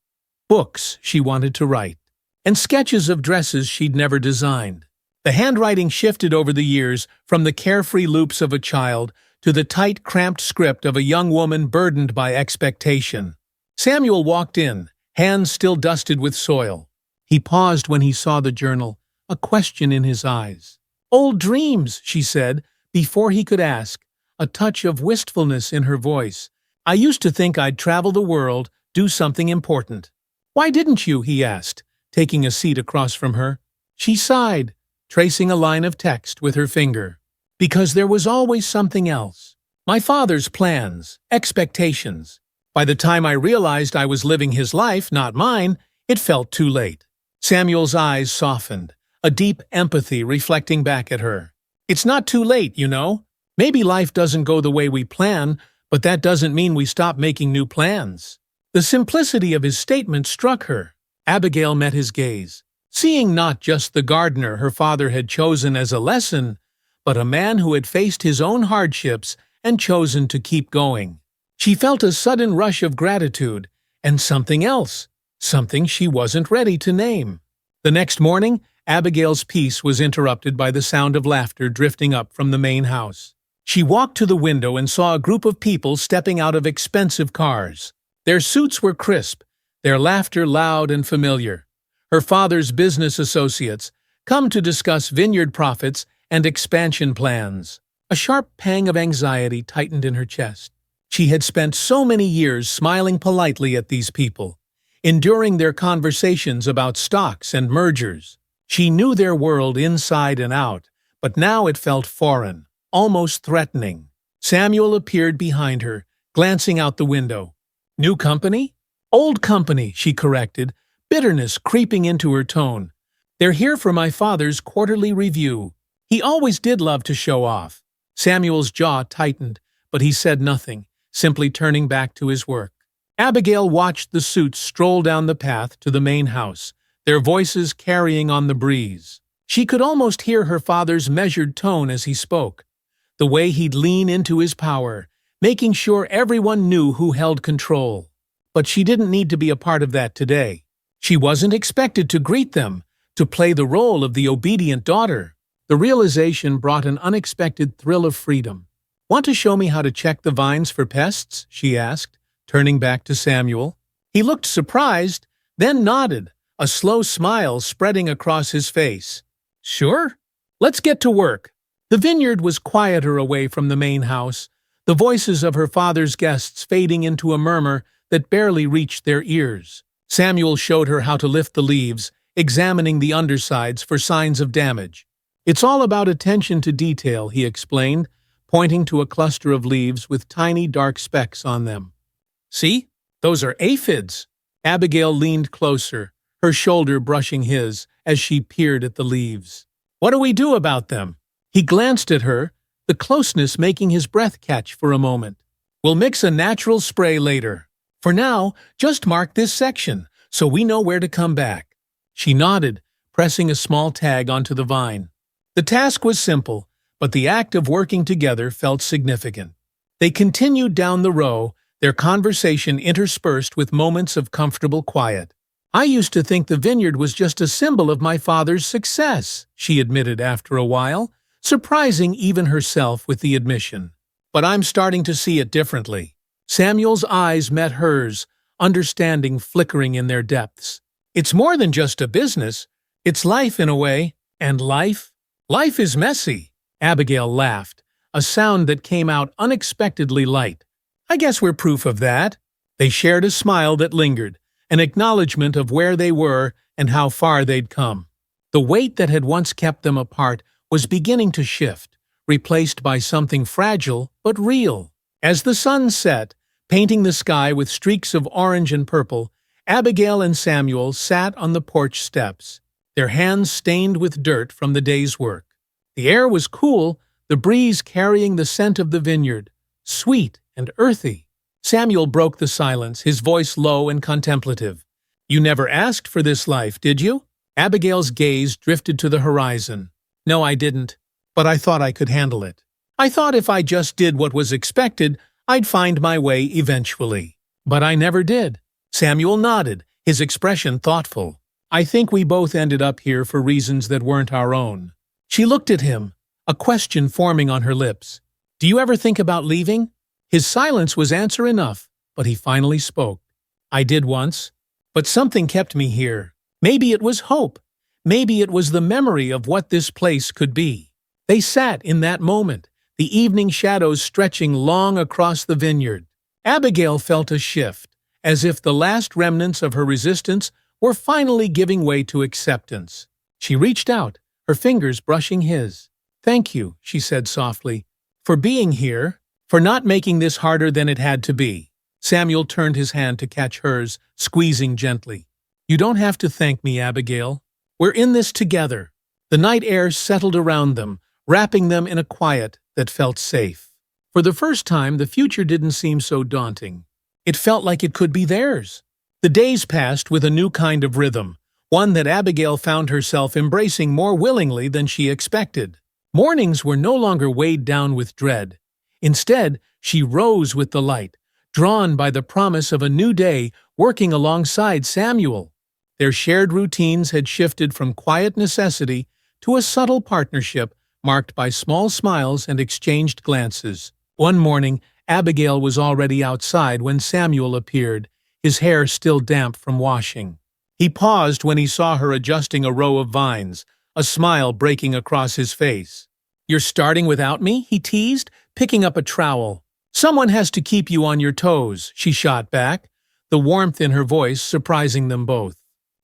books she wanted to write, and sketches of dresses she'd never designed. The handwriting shifted over the years, from the carefree loops of a child to the tight, cramped script of a young woman burdened by expectation. Samuel walked in, hands still dusted with soil. He paused when he saw the journal, a question in his eyes. "Old dreams," she said, before he could ask, a touch of wistfulness in her voice. "I used to think I'd travel the world, do something important." "Why didn't you?" he asked, taking a seat across from her. She sighed, tracing a line of text with her finger. "Because there was always something else. My father's plans, expectations. By the time I realized I was living his life, not mine, it felt too late." Samuel's eyes softened, a deep empathy reflecting back at her. "It's not too late, you know. Maybe life doesn't go the way we plan, but that doesn't mean we stop making new plans." The simplicity of his statement struck her. Abigail met his gaze, seeing not just the gardener her father had chosen as a lesson, but a man who had faced his own hardships and chosen to keep going. She felt a sudden rush of gratitude, and something else, something she wasn't ready to name. The next morning, Abigail's peace was interrupted by the sound of laughter drifting up from the main house. She walked to the window and saw a group of people stepping out of expensive cars. Their suits were crisp, their laughter loud and familiar. Her father's business associates, come to discuss vineyard profits and expansion plans. A sharp pang of anxiety tightened in her chest. She had spent so many years smiling politely at these people, enduring their conversations about stocks and mergers. She knew their world inside and out, but now it felt foreign, almost threatening. Samuel appeared behind her, glancing out the window. "New company?" "Old company," she corrected, bitterness creeping into her tone. "They're here for my father's quarterly review. He always did love to show off." Samuel's jaw tightened, but he said nothing, simply turning back to his work. Abigail watched the suits stroll down the path to the main house, their voices carrying on the breeze. She could almost hear her father's measured tone as he spoke, the way he'd lean into his power, making sure everyone knew who held control. But she didn't need to be a part of that today. She wasn't expected to greet them, to play the role of the obedient daughter. The realization brought an unexpected thrill of freedom. "Want to show me how to check the vines for pests?" she asked, turning back to Samuel. He looked surprised, then nodded, a slow smile spreading across his face. "Sure. Let's get to work." The vineyard was quieter away from the main house, the voices of her father's guests fading into a murmur that barely reached their ears. Samuel showed her how to lift the leaves, examining the undersides for signs of damage. "It's all about attention to detail," he explained, pointing to a cluster of leaves with tiny dark specks on them. "See? Those are aphids." Abigail leaned closer, her shoulder brushing his, as she peered at the leaves. "What do we do about them?" He glanced at her, the closeness making his breath catch for a moment. "We'll mix a natural spray later. For now, just mark this section, so we know where to come back." She nodded, pressing a small tag onto the vine. The task was simple, but the act of working together felt significant. They continued down the row, their conversation interspersed with moments of comfortable quiet. "I used to think the vineyard was just a symbol of my father's success," she admitted after a while, surprising even herself with the admission. "But I'm starting to see it differently." Samuel's eyes met hers, understanding flickering in their depths. "It's more than just a business. It's life in a way. And life? Life is messy." Abigail laughed, a sound that came out unexpectedly light. "I guess we're proof of that." They shared a smile that lingered, an acknowledgement of where they were and how far they'd come. The weight that had once kept them apart was beginning to shift, replaced by something fragile but real. As the sun set, painting the sky with streaks of orange and purple, Abigail and Samuel sat on the porch steps, their hands stained with dirt from the day's work. The air was cool, the breeze carrying the scent of the vineyard, sweet and earthy. Samuel broke the silence, his voice low and contemplative. "You never asked for this life, did you?" Abigail's gaze drifted to the horizon. "No, I didn't. But I thought I could handle it. I thought if I just did what was expected, I'd find my way eventually. But I never did." Samuel nodded, his expression thoughtful. "I think we both ended up here for reasons that weren't our own." She looked at him, a question forming on her lips. "Do you ever think about leaving?" His silence was answer enough, but he finally spoke. "I did once, but something kept me here. Maybe it was hope. Maybe it was the memory of what this place could be." They sat in that moment, the evening shadows stretching long across the vineyard. Abigail felt a shift, as if the last remnants of her resistance were finally giving way to acceptance. She reached out, her fingers brushing his. "Thank you," she said softly, "for being here, for not making this harder than it had to be." Samuel turned his hand to catch hers, squeezing gently. "You don't have to thank me, Abigail. We're in this together." The night air settled around them, wrapping them in a quiet that felt safe. For the first time, the future didn't seem so daunting. It felt like it could be theirs. The days passed with a new kind of rhythm, one that Abigail found herself embracing more willingly than she expected. Mornings were no longer weighed down with dread. Instead, she rose with the light, drawn by the promise of a new day working alongside Samuel. Their shared routines had shifted from quiet necessity to a subtle partnership marked by small smiles and exchanged glances. One morning, Abigail was already outside when Samuel appeared, his hair still damp from washing. He paused when he saw her adjusting a row of vines, a smile breaking across his face. "You're starting without me?" he teased, picking up a trowel. "Someone has to keep you on your toes," she shot back, the warmth in her voice surprising them both.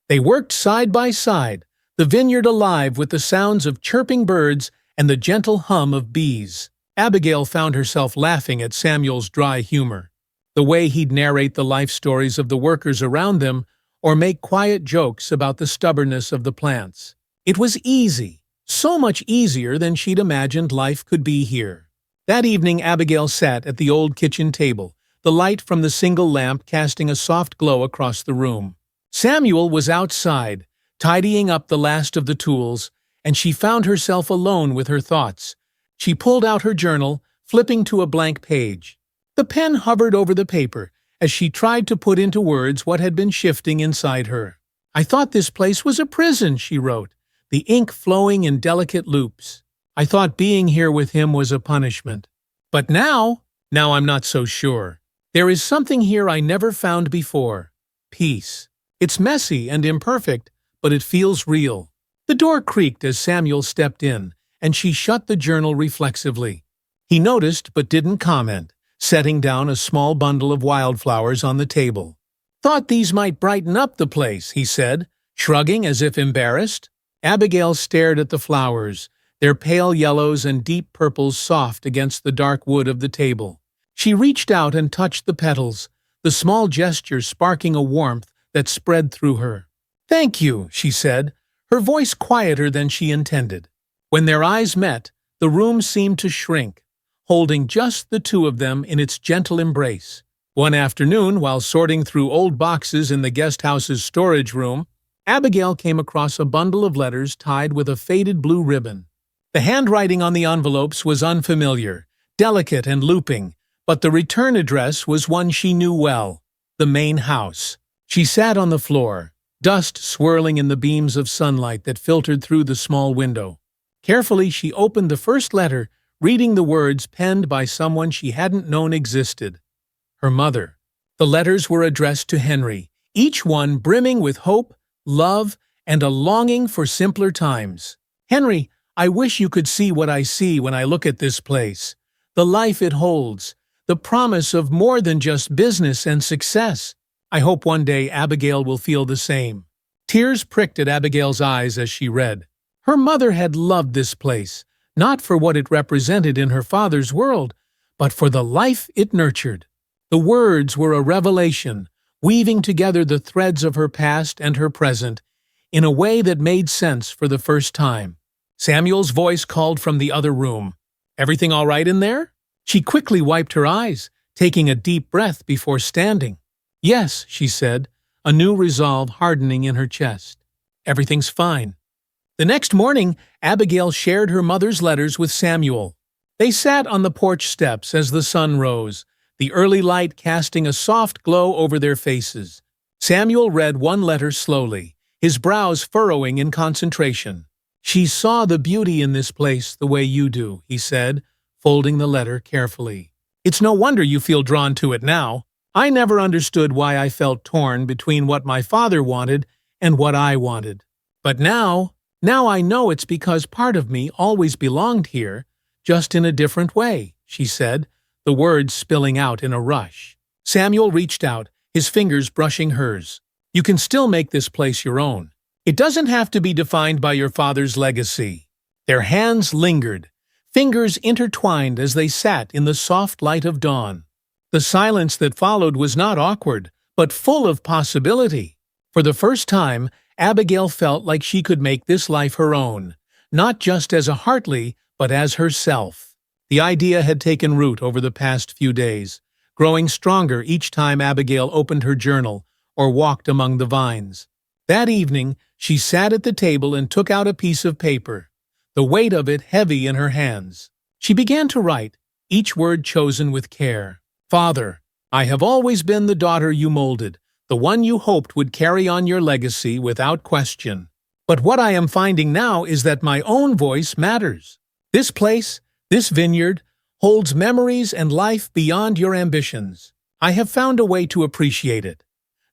They worked side by side, the vineyard alive with the sounds of chirping birds and the gentle hum of bees. Abigail found herself laughing at Samuel's dry humor, the way he'd narrate the life stories of the workers around them or make quiet jokes about the stubbornness of the plants. It was easy, so much easier than she'd imagined life could be here. That evening, Abigail sat at the old kitchen table, the light from the single lamp casting a soft glow across the room. Samuel was outside, tidying up the last of the tools, and she found herself alone with her thoughts. She pulled out her journal, flipping to a blank page. The pen hovered over the paper as she tried to put into words what had been shifting inside her. "I thought this place was a prison," she wrote, the ink flowing in delicate loops. "I thought being here with him was a punishment. But now I'm not so sure. There is something here I never found before. Peace. It's messy and imperfect, but it feels real." The door creaked as Samuel stepped in, and she shut the journal reflexively. He noticed but didn't comment, setting down a small bundle of wildflowers on the table. "Thought these might brighten up the place," he said, shrugging as if embarrassed. Abigail stared at the flowers, their pale yellows and deep purples soft against the dark wood of the table. She reached out and touched the petals, the small gesture sparking a warmth that spread through her. "Thank you," she said, her voice quieter than she intended. When their eyes met, the room seemed to shrink, holding just the two of them in its gentle embrace. One afternoon, while sorting through old boxes in the guest house's storage room, Abigail came across a bundle of letters tied with a faded blue ribbon. The handwriting on the envelopes was unfamiliar, delicate and looping, but the return address was one she knew well, the main house. She sat on the floor, dust swirling in the beams of sunlight that filtered through the small window. Carefully, she opened the first letter, reading the words penned by someone she hadn't known existed. Her mother. The letters were addressed to Henry, each one brimming with hope, love, and a longing for simpler times. Henry, I wish you could see what I see when I look at this place. The life it holds. The promise of more than just business and success. I hope one day Abigail will feel the same. Tears pricked at Abigail's eyes as she read. Her mother had loved this place, not for what it represented in her father's world, but for the life it nurtured. The words were a revelation, weaving together the threads of her past and her present in a way that made sense for the first time. Samuel's voice called from the other room. Everything all right in there? She quickly wiped her eyes, taking a deep breath before standing. Yes, she said, a new resolve hardening in her chest. Everything's fine. The next morning, Abigail shared her mother's letters with Samuel. They sat on the porch steps as the sun rose, the early light casting a soft glow over their faces. Samuel read one letter slowly, his brows furrowing in concentration. She saw the beauty in this place the way you do, he said, folding the letter carefully. It's no wonder you feel drawn to it now. I never understood why I felt torn between what my father wanted and what I wanted. But now I know it's because part of me always belonged here, just in a different way, she said, the words spilling out in a rush. Samuel reached out, his fingers brushing hers. You can still make this place your own. It doesn't have to be defined by your father's legacy. Their hands lingered, fingers intertwined as they sat in the soft light of dawn. The silence that followed was not awkward, but full of possibility. For the first time, Abigail felt like she could make this life her own, not just as a Hartley, but as herself. The idea had taken root over the past few days, growing stronger each time Abigail opened her journal or walked among the vines. That evening, she sat at the table and took out a piece of paper, the weight of it heavy in her hands. She began to write, each word chosen with care. Father, I have always been the daughter you molded, the one you hoped would carry on your legacy without question. But what I am finding now is that my own voice matters. This place, this vineyard, holds memories and life beyond your ambitions. I have found a way to appreciate it,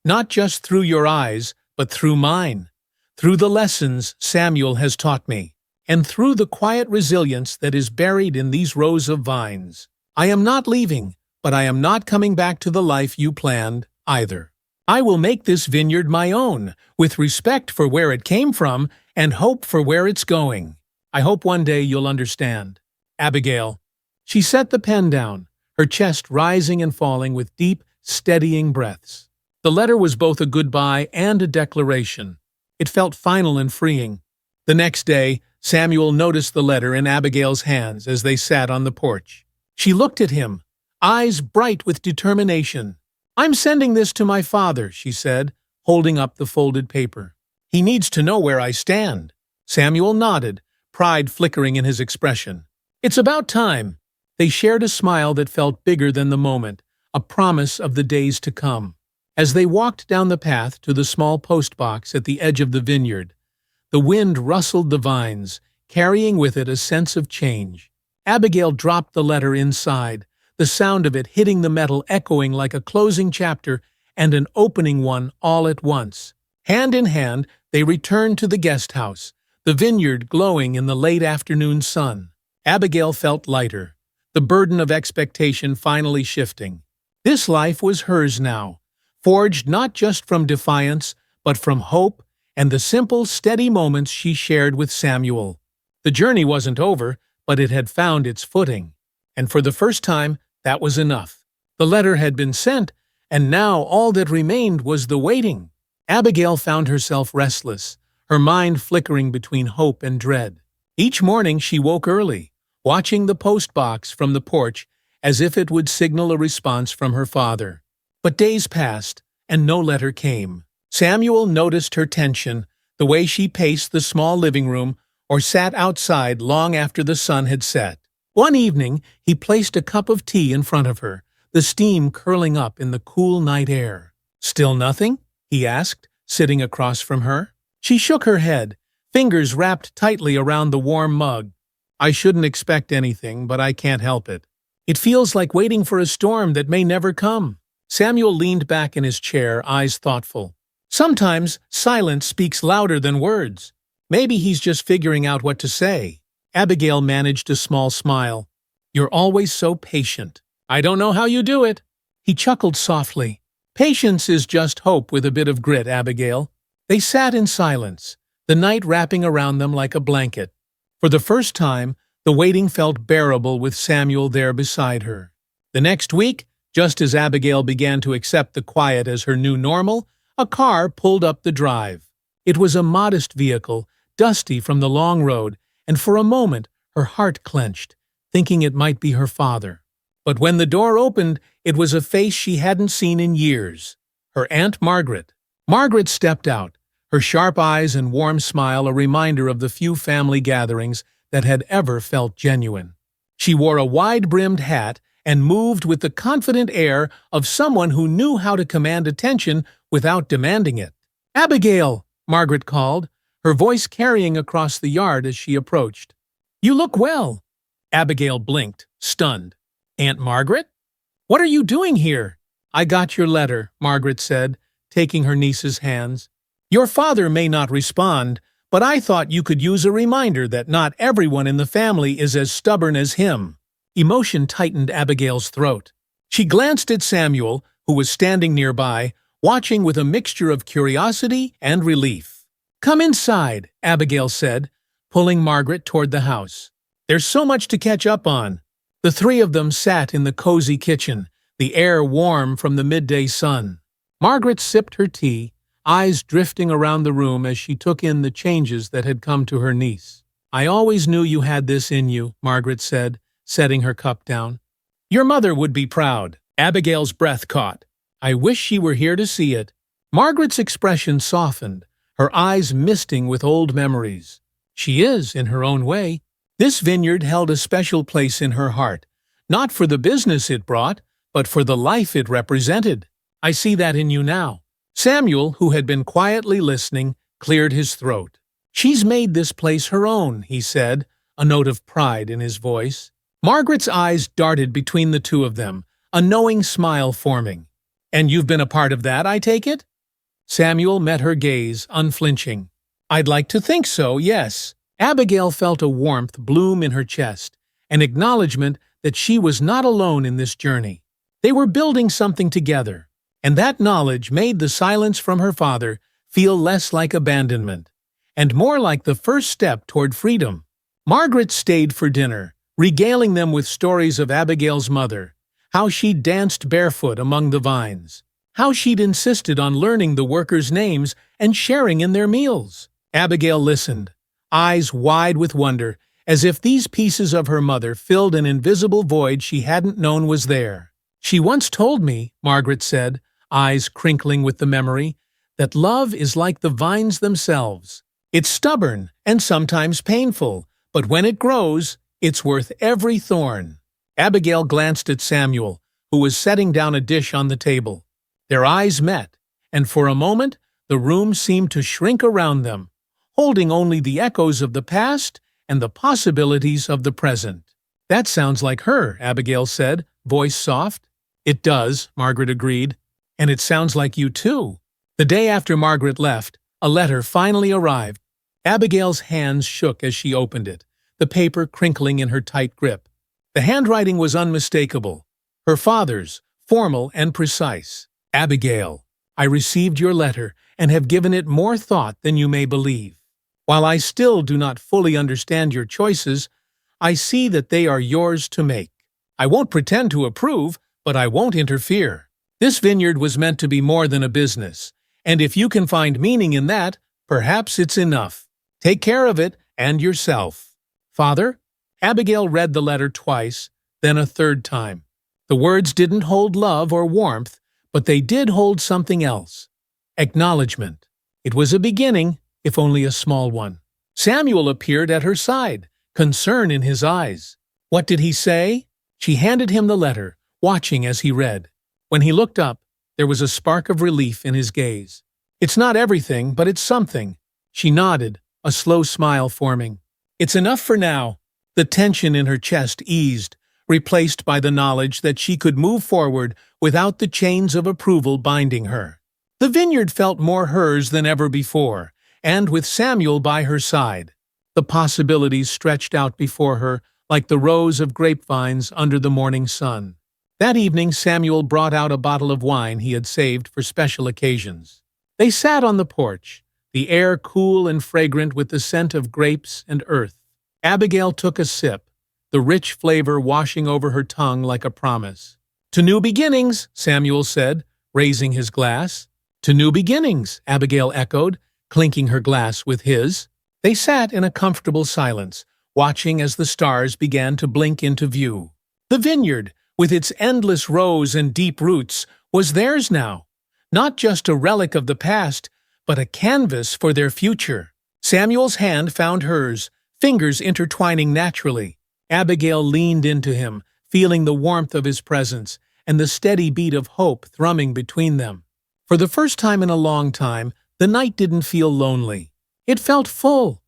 not just through your eyes, but through mine, through the lessons Samuel has taught me, and through the quiet resilience that is buried in these rows of vines. I am not leaving, but I am not coming back to the life you planned, either. I will make this vineyard my own, with respect for where it came from and hope for where it's going. I hope one day you'll understand. Abigail. She set the pen down, her chest rising and falling with deep, steadying breaths. The letter was both a goodbye and a declaration. It felt final and freeing. The next day, Samuel noticed the letter in Abigail's hands as they sat on the porch. She looked at him, eyes bright with determination. I'm sending this to my father, she said, holding up the folded paper. He needs to know where I stand. Samuel nodded, pride flickering in his expression. It's about time. They shared a smile that felt bigger than the moment, a promise of the days to come. As they walked down the path to the small post box at the edge of the vineyard, the wind rustled the vines, carrying with it a sense of change. Abigail dropped the letter inside, the sound of it hitting the metal echoing like a closing chapter and an opening one all at once. Hand in hand, they returned to the guest house, the vineyard glowing in the late afternoon sun. Abigail felt lighter, the burden of expectation finally shifting. This life was hers now, forged not just from defiance, but from hope and the simple, steady moments she shared with Samuel. The journey wasn't over, but it had found its footing. And for the first time, that was enough. The letter had been sent, and now all that remained was the waiting. Abigail found herself restless, her mind flickering between hope and dread. Each morning she woke early, watching the post box from the porch as if it would signal a response from her father. But days passed, and no letter came. Samuel noticed her tension, the way she paced the small living room, or sat outside long after the sun had set. One evening, he placed a cup of tea in front of her, the steam curling up in the cool night air. "Still nothing?" he asked, sitting across from her. She shook her head, fingers wrapped tightly around the warm mug. "I shouldn't expect anything, but I can't help it. It feels like waiting for a storm that may never come." Samuel leaned back in his chair, eyes thoughtful. "Sometimes silence speaks louder than words. Maybe he's just figuring out what to say." Abigail managed a small smile. "You're always so patient." "I don't know how you do it." He chuckled softly. "Patience is just hope with a bit of grit, Abigail." They sat in silence, the night wrapping around them like a blanket. For the first time, the waiting felt bearable with Samuel there beside her. The next week, just as Abigail began to accept the quiet as her new normal, a car pulled up the drive. It was a modest vehicle, dusty from the long road, and for a moment her heart clenched, thinking it might be her father. But when the door opened, it was a face she hadn't seen in years. Her Aunt Margaret. Margaret stepped out, her sharp eyes and warm smile a reminder of the few family gatherings that had ever felt genuine. She wore a wide-brimmed hat and moved with the confident air of someone who knew how to command attention without demanding it. "Abigail!" Margaret called, her voice carrying across the yard as she approached. "You look well." Abigail blinked, stunned. "Aunt Margaret? What are you doing here?" "I got your letter," Margaret said, taking her niece's hands. "Your father may not respond, but I thought you could use a reminder that not everyone in the family is as stubborn as him." Emotion tightened Abigail's throat. She glanced at Samuel, who was standing nearby, watching with a mixture of curiosity and relief. "Come inside," Abigail said, pulling Margaret toward the house. "There's so much to catch up on." The three of them sat in the cozy kitchen, the air warm from the midday sun. Margaret sipped her tea, eyes drifting around the room as she took in the changes that had come to her niece. "I always knew you had this in you," Margaret said, setting her cup down. "Your mother would be proud." Abigail's breath caught. "I wish she were here to see it." Margaret's expression softened, her eyes misting with old memories. "She is, in her own way." This vineyard held a special place in her heart, not for the business it brought, but for the life it represented. "I see that in you now." Samuel, who had been quietly listening, cleared his throat. "She's made this place her own," he said, a note of pride in his voice. Margaret's eyes darted between the two of them, a knowing smile forming. "And you've been a part of that, I take it?" Samuel met her gaze, unflinching. "I'd like to think so, yes." Abigail felt a warmth bloom in her chest, an acknowledgement that she was not alone in this journey. They were building something together, and that knowledge made the silence from her father feel less like abandonment, and more like the first step toward freedom. Margaret stayed for dinner, regaling them with stories of Abigail's mother, how she'd danced barefoot among the vines, how she'd insisted on learning the workers' names and sharing in their meals. Abigail listened, eyes wide with wonder, as if these pieces of her mother filled an invisible void she hadn't known was there. "She once told me," Margaret said, eyes crinkling with the memory, "that love is like the vines themselves. It's stubborn and sometimes painful, but when it grows, it's worth every thorn." Abigail glanced at Samuel, who was setting down a dish on the table. Their eyes met, and for a moment the room seemed to shrink around them, holding only the echoes of the past and the possibilities of the present. "That sounds like her," Abigail said, voice soft. "It does," Margaret agreed. "And it sounds like you too." The day after Margaret left, a letter finally arrived. Abigail's hands shook as she opened it, the paper crinkling in her tight grip. The handwriting was unmistakable, her father's, formal and precise. "Abigail, I received your letter and have given it more thought than you may believe. While I still do not fully understand your choices, I see that they are yours to make. I won't pretend to approve, but I won't interfere. This vineyard was meant to be more than a business, and if you can find meaning in that, perhaps it's enough. Take care of it and yourself. Father?" Abigail read the letter twice, then a third time. The words didn't hold love or warmth, but they did hold something else. Acknowledgement. It was a beginning, if only a small one. Samuel appeared at her side, concern in his eyes. What did he say? She handed him the letter, watching as he read. When he looked up, there was a spark of relief in his gaze. It's not everything, but it's something. She nodded, a slow smile forming. It's enough for now. The tension in her chest eased, replaced by the knowledge that she could move forward without the chains of approval binding her. The vineyard felt more hers than ever before, and with Samuel by her side, the possibilities stretched out before her like the rows of grapevines under the morning sun. That evening, Samuel brought out a bottle of wine he had saved for special occasions. They sat on the porch, the air cool and fragrant with the scent of grapes and earth. Abigail took a sip, the rich flavor washing over her tongue like a promise. "To new beginnings," Samuel said, raising his glass. "To new beginnings," Abigail echoed, clinking her glass with his. They sat in a comfortable silence, watching as the stars began to blink into view. The vineyard, with its endless rows and deep roots, was theirs now. Not just a relic of the past, but a canvas for their future. Samuel's hand found hers, fingers intertwining naturally. Abigail leaned into him, feeling the warmth of his presence and the steady beat of hope thrumming between them. For the first time in a long time, the night didn't feel lonely. It felt full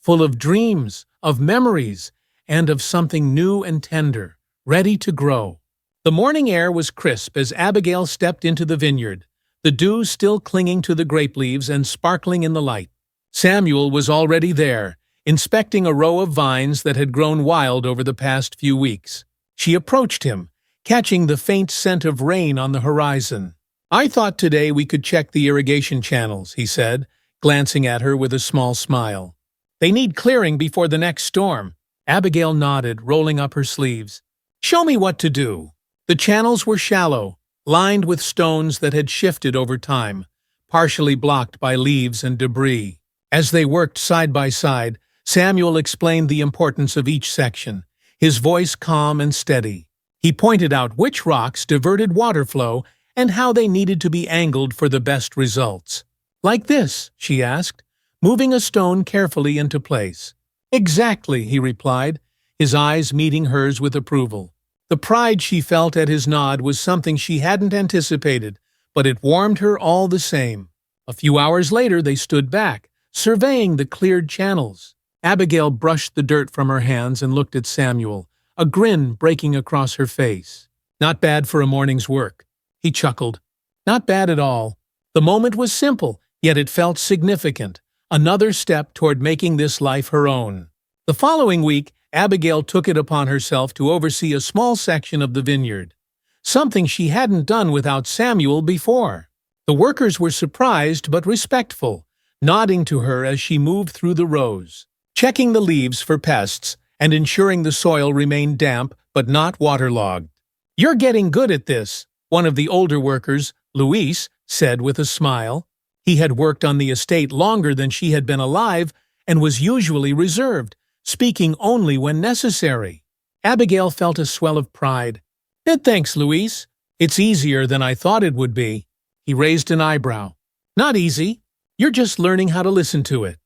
of dreams, of memories, and of something new and tender, ready to grow. The morning air was crisp as Abigail stepped into the vineyard, the dew still clinging to the grape leaves and sparkling in the light. Samuel was already there, inspecting a row of vines that had grown wild over the past few weeks. She approached him, catching the faint scent of rain on the horizon. "I thought today we could check the irrigation channels," he said, glancing at her with a small smile. "They need clearing before the next storm." Abigail nodded, rolling up her sleeves. "Show me what to do." The channels were shallow, lined with stones that had shifted over time, partially blocked by leaves and debris. As they worked side by side, Samuel explained the importance of each section, his voice calm and steady. He pointed out which rocks diverted water flow and how they needed to be angled for the best results. "Like this?" she asked, moving a stone carefully into place. "Exactly," he replied, his eyes meeting hers with approval. The pride she felt at his nod was something she hadn't anticipated, but it warmed her all the same. A few hours later they stood back, surveying the cleared channels. Abigail brushed the dirt from her hands and looked at Samuel, a grin breaking across her face. "Not bad for a morning's work." He chuckled. "Not bad at all." The moment was simple, yet it felt significant, another step toward making this life her own. The following week, Abigail took it upon herself to oversee a small section of the vineyard, something she hadn't done without Samuel before. The workers were surprised but respectful, nodding to her as she moved through the rows, checking the leaves for pests and ensuring the soil remained damp but not waterlogged. "You're getting good at this," one of the older workers, Luis, said with a smile. He had worked on the estate longer than she had been alive and was usually reserved, speaking only when necessary. Abigail felt a swell of pride. "Thanks, Luis. It's easier than I thought it would be." He raised an eyebrow. "Not easy. You're just learning how to listen to it.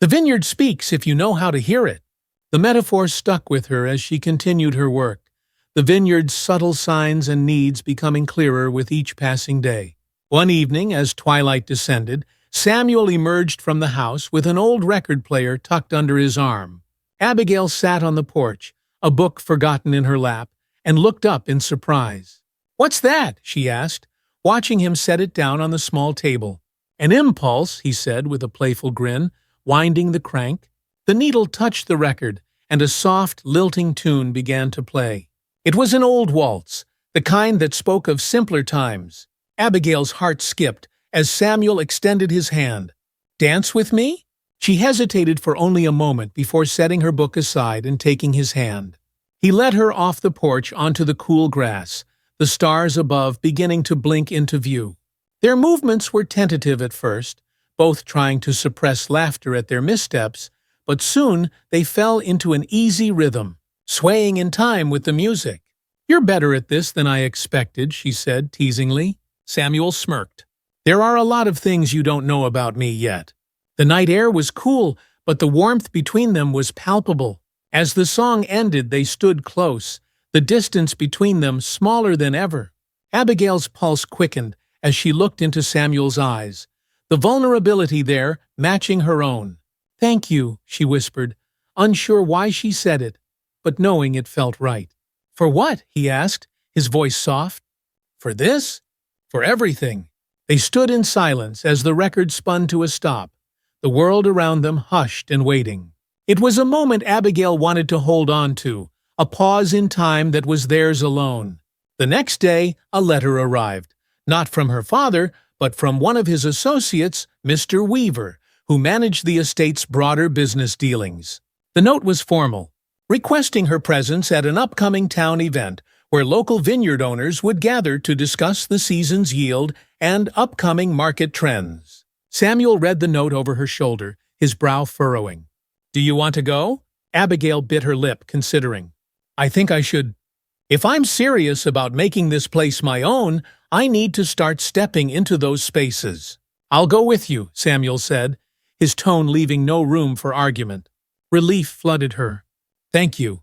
The vineyard speaks if you know how to hear it." The metaphor stuck with her as she continued her work, the vineyard's subtle signs and needs becoming clearer with each passing day. One evening, as twilight descended, Samuel emerged from the house with an old record player tucked under his arm. Abigail sat on the porch, a book forgotten in her lap, and looked up in surprise. "What's that?" she asked, watching him set it down on the small table. "An impulse," he said with a playful grin, winding the crank. The needle touched the record, and a soft, lilting tune began to play. It was an old waltz, the kind that spoke of simpler times. Abigail's heart skipped as Samuel extended his hand. "Dance with me?" She hesitated for only a moment before setting her book aside and taking his hand. He led her off the porch onto the cool grass, the stars above beginning to blink into view. Their movements were tentative at first, both trying to suppress laughter at their missteps, but soon they fell into an easy rhythm, swaying in time with the music. "You're better at this than I expected," she said teasingly. Samuel smirked. "There are a lot of things you don't know about me yet." The night air was cool, but the warmth between them was palpable. As the song ended, they stood close, the distance between them smaller than ever. Abigail's pulse quickened as she looked into Samuel's eyes, the vulnerability there matching her own. "Thank you," she whispered, unsure why she said it, but knowing it felt right. "For what?" he asked, his voice soft. "For this? For everything." They stood in silence as the record spun to a stop, the world around them hushed and waiting. It was a moment Abigail wanted to hold on to, a pause in time that was theirs alone. The next day, a letter arrived, not from her father, but from one of his associates, Mr. Weaver, who managed the estate's broader business dealings. The note was formal, requesting her presence at an upcoming town event where local vineyard owners would gather to discuss the season's yield and upcoming market trends. Samuel read the note over her shoulder, his brow furrowing. "Do you want to go?" Abigail bit her lip, considering. "I think I should. If I'm serious about making this place my own, I need to start stepping into those spaces." "I'll go with you," Samuel said, his tone leaving no room for argument. Relief flooded her. "Thank you."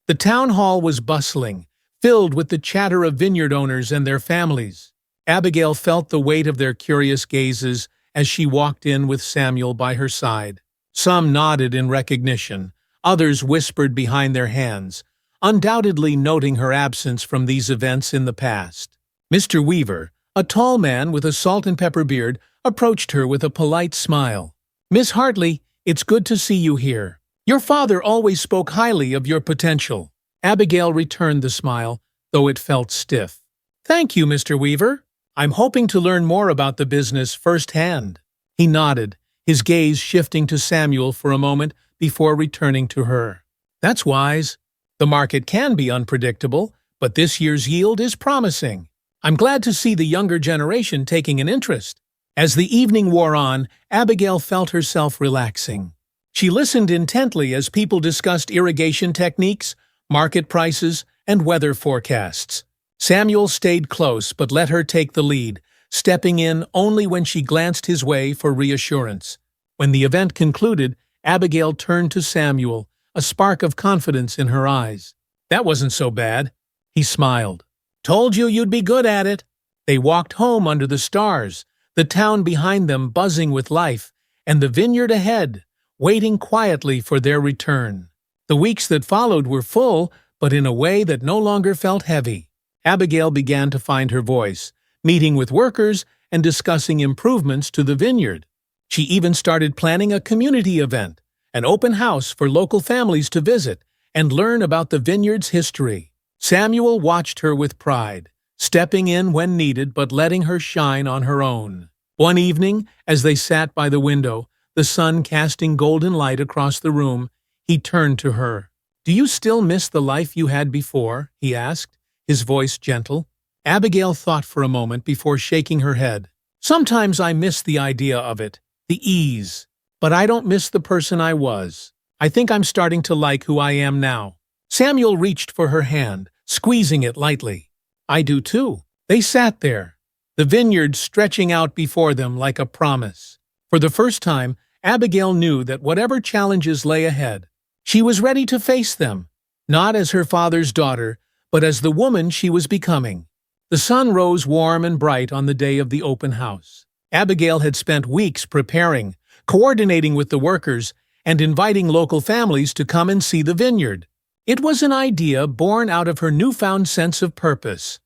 The town hall was bustling, filled with the chatter of vineyard owners and their families. Abigail felt the weight of their curious gazes as she walked in with Samuel by her side. Some nodded in recognition, others whispered behind their hands, undoubtedly noting her absence from these events in the past. Mr. Weaver, a tall man with a salt-and-pepper beard, approached her with a polite smile. "Miss Hartley, it's good to see you here. Your father always spoke highly of your potential." Abigail returned the smile, though it felt stiff. "Thank you, Mr. Weaver. I'm hoping to learn more about the business firsthand." He nodded, his gaze shifting to Samuel for a moment before returning to her. "That's wise. The market can be unpredictable, but this year's yield is promising. I'm glad to see the younger generation taking an interest." As the evening wore on, Abigail felt herself relaxing. She listened intently as people discussed irrigation techniques, market prices, and weather forecasts. Samuel stayed close but let her take the lead, stepping in only when she glanced his way for reassurance. When the event concluded, Abigail turned to Samuel, a spark of confidence in her eyes. "That wasn't so bad." He smiled. "Told you you'd be good at it." They walked home under the stars, the town behind them buzzing with life, and the vineyard ahead, waiting quietly for their return. The weeks that followed were full, but in a way that no longer felt heavy. Abigail began to find her voice, meeting with workers and discussing improvements to the vineyard. She even started planning a community event, an open house for local families to visit and learn about the vineyard's history. Samuel watched her with pride, stepping in when needed but letting her shine on her own. One evening, as they sat by the window, the sun casting golden light across the room, he turned to her. "Do you still miss the life you had before?" he asked, his voice gentle. Abigail thought for a moment before shaking her head. "Sometimes I miss the idea of it, the ease. But I don't miss the person I was. I think I'm starting to like who I am now." Samuel reached for her hand, squeezing it lightly. "I do too." They sat there, the vineyard stretching out before them like a promise. For the first time, Abigail knew that whatever challenges lay ahead, she was ready to face them, not as her father's daughter, but as the woman she was becoming. The sun rose warm and bright on the day of the open house. Abigail had spent weeks preparing, coordinating with the workers, and inviting local families to come and see the vineyard. It was an idea born out of her newfound sense of purpose,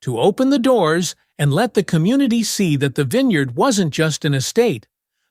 to open the doors and let the community see that the vineyard wasn't just an estate,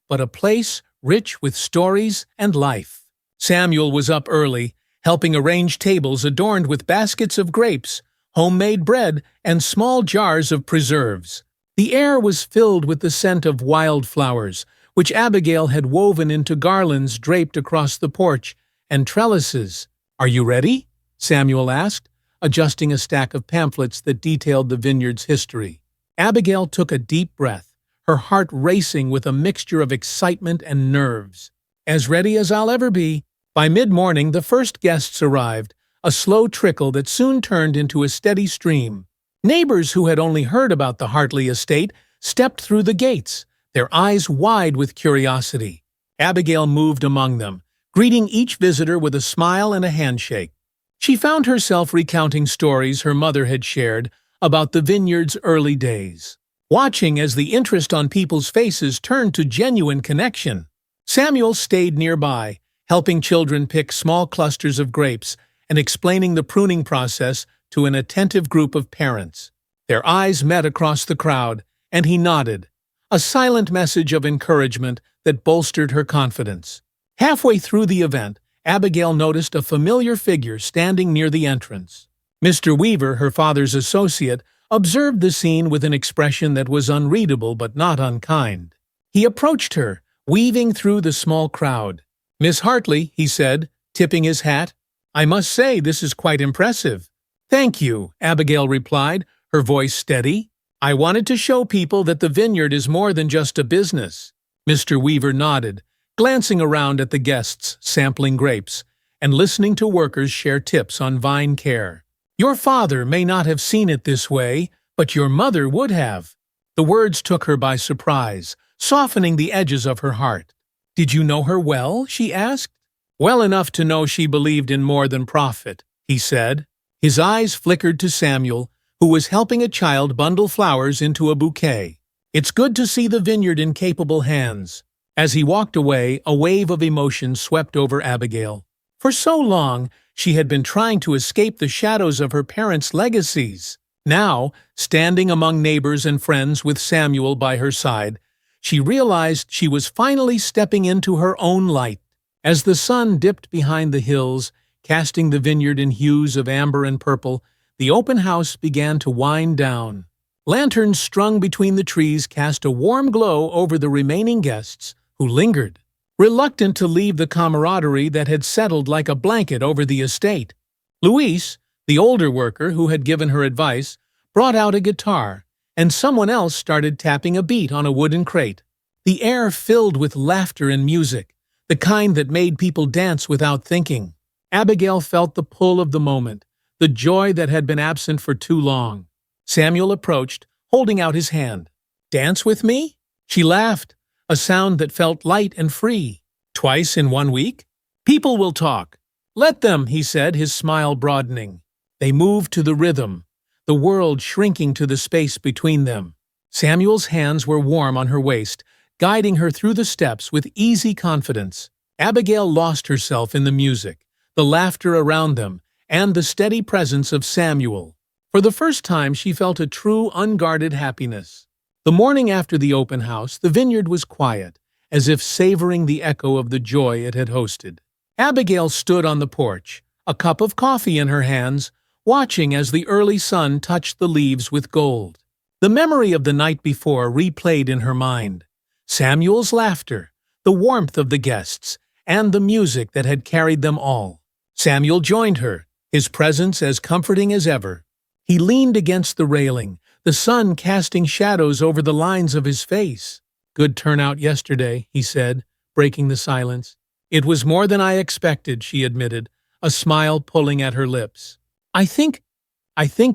but a place rich with stories and life. Samuel was up early, helping arrange tables adorned with baskets of grapes, homemade bread, and small jars of preserves. The air was filled with the scent of wildflowers, which Abigail had woven into garlands draped across the porch, and trellises. "Are you ready?" Samuel asked, adjusting a stack of pamphlets that detailed the vineyard's history. Abigail took a deep breath, her heart racing with a mixture of excitement and nerves. "As ready as I'll ever be." By mid-morning, the first guests arrived, a slow trickle that soon turned into a steady stream. Neighbors who had only heard about the Hartley estate stepped through the gates, their eyes wide with curiosity. Abigail moved among them, greeting each visitor with a smile and a handshake. She found herself recounting stories her mother had shared about the vineyard's early days, watching as the interest on people's faces turned to genuine connection. Samuel stayed nearby, helping children pick small clusters of grapes and explaining the pruning process to an attentive group of parents. Their eyes met across the crowd, and he nodded, a silent message of encouragement that bolstered her confidence. Halfway through the event, Abigail noticed a familiar figure standing near the entrance. Mr. Weaver, her father's associate, observed the scene with an expression that was unreadable but not unkind. He approached her, weaving through the small crowd. "Miss Hartley," he said, tipping his hat, "I must say this is quite impressive." "Thank you," Abigail replied, her voice steady. "I wanted to show people that the vineyard is more than just a business." Mr. Weaver nodded, glancing around at the guests sampling grapes and listening to workers share tips on vine care. "Your father may not have seen it this way, but your mother would have." The words took her by surprise, softening the edges of her heart. "Did you know her well?" she asked. "Well enough to know she believed in more than profit," he said. His eyes flickered to Samuel, who was helping a child bundle flowers into a bouquet. "It's good to see the vineyard in capable hands." As he walked away, a wave of emotion swept over Abigail. For so long, she had been trying to escape the shadows of her parents' legacies. Now, standing among neighbors and friends with Samuel by her side, she realized she was finally stepping into her own light. As the sun dipped behind the hills, casting the vineyard in hues of amber and purple, the open house began to wind down. Lanterns strung between the trees cast a warm glow over the remaining guests, who lingered, reluctant to leave the camaraderie that had settled like a blanket over the estate. Luis, the older worker who had given her advice, brought out a guitar, and someone else started tapping a beat on a wooden crate. The air filled with laughter and music, the kind that made people dance without thinking. Abigail felt the pull of the moment, the joy that had been absent for too long. Samuel approached, holding out his hand. "Dance with me?" She laughed, a sound that felt light and free. "Twice in 1 week? People will talk." "Let them," he said, his smile broadening. They moved to the rhythm, the world shrinking to the space between them. Samuel's hands were warm on her waist, guiding her through the steps with easy confidence. Abigail lost herself in the music, the laughter around them, and the steady presence of Samuel. For the first time, she felt a true, unguarded happiness. The morning after the open house, the vineyard was quiet, as if savoring the echo of the joy it had hosted. Abigail stood on the porch, a cup of coffee in her hands, watching as the early sun touched the leaves with gold. The memory of the night before replayed in her mind. Samuel's laughter, the warmth of the guests, and the music that had carried them all. Samuel joined her, his presence as comforting as ever. He leaned against the railing, the sun casting shadows over the lines of his face. "Good turnout yesterday," he said, breaking the silence. "It was more than I expected," she admitted, a smile pulling at her lips. I think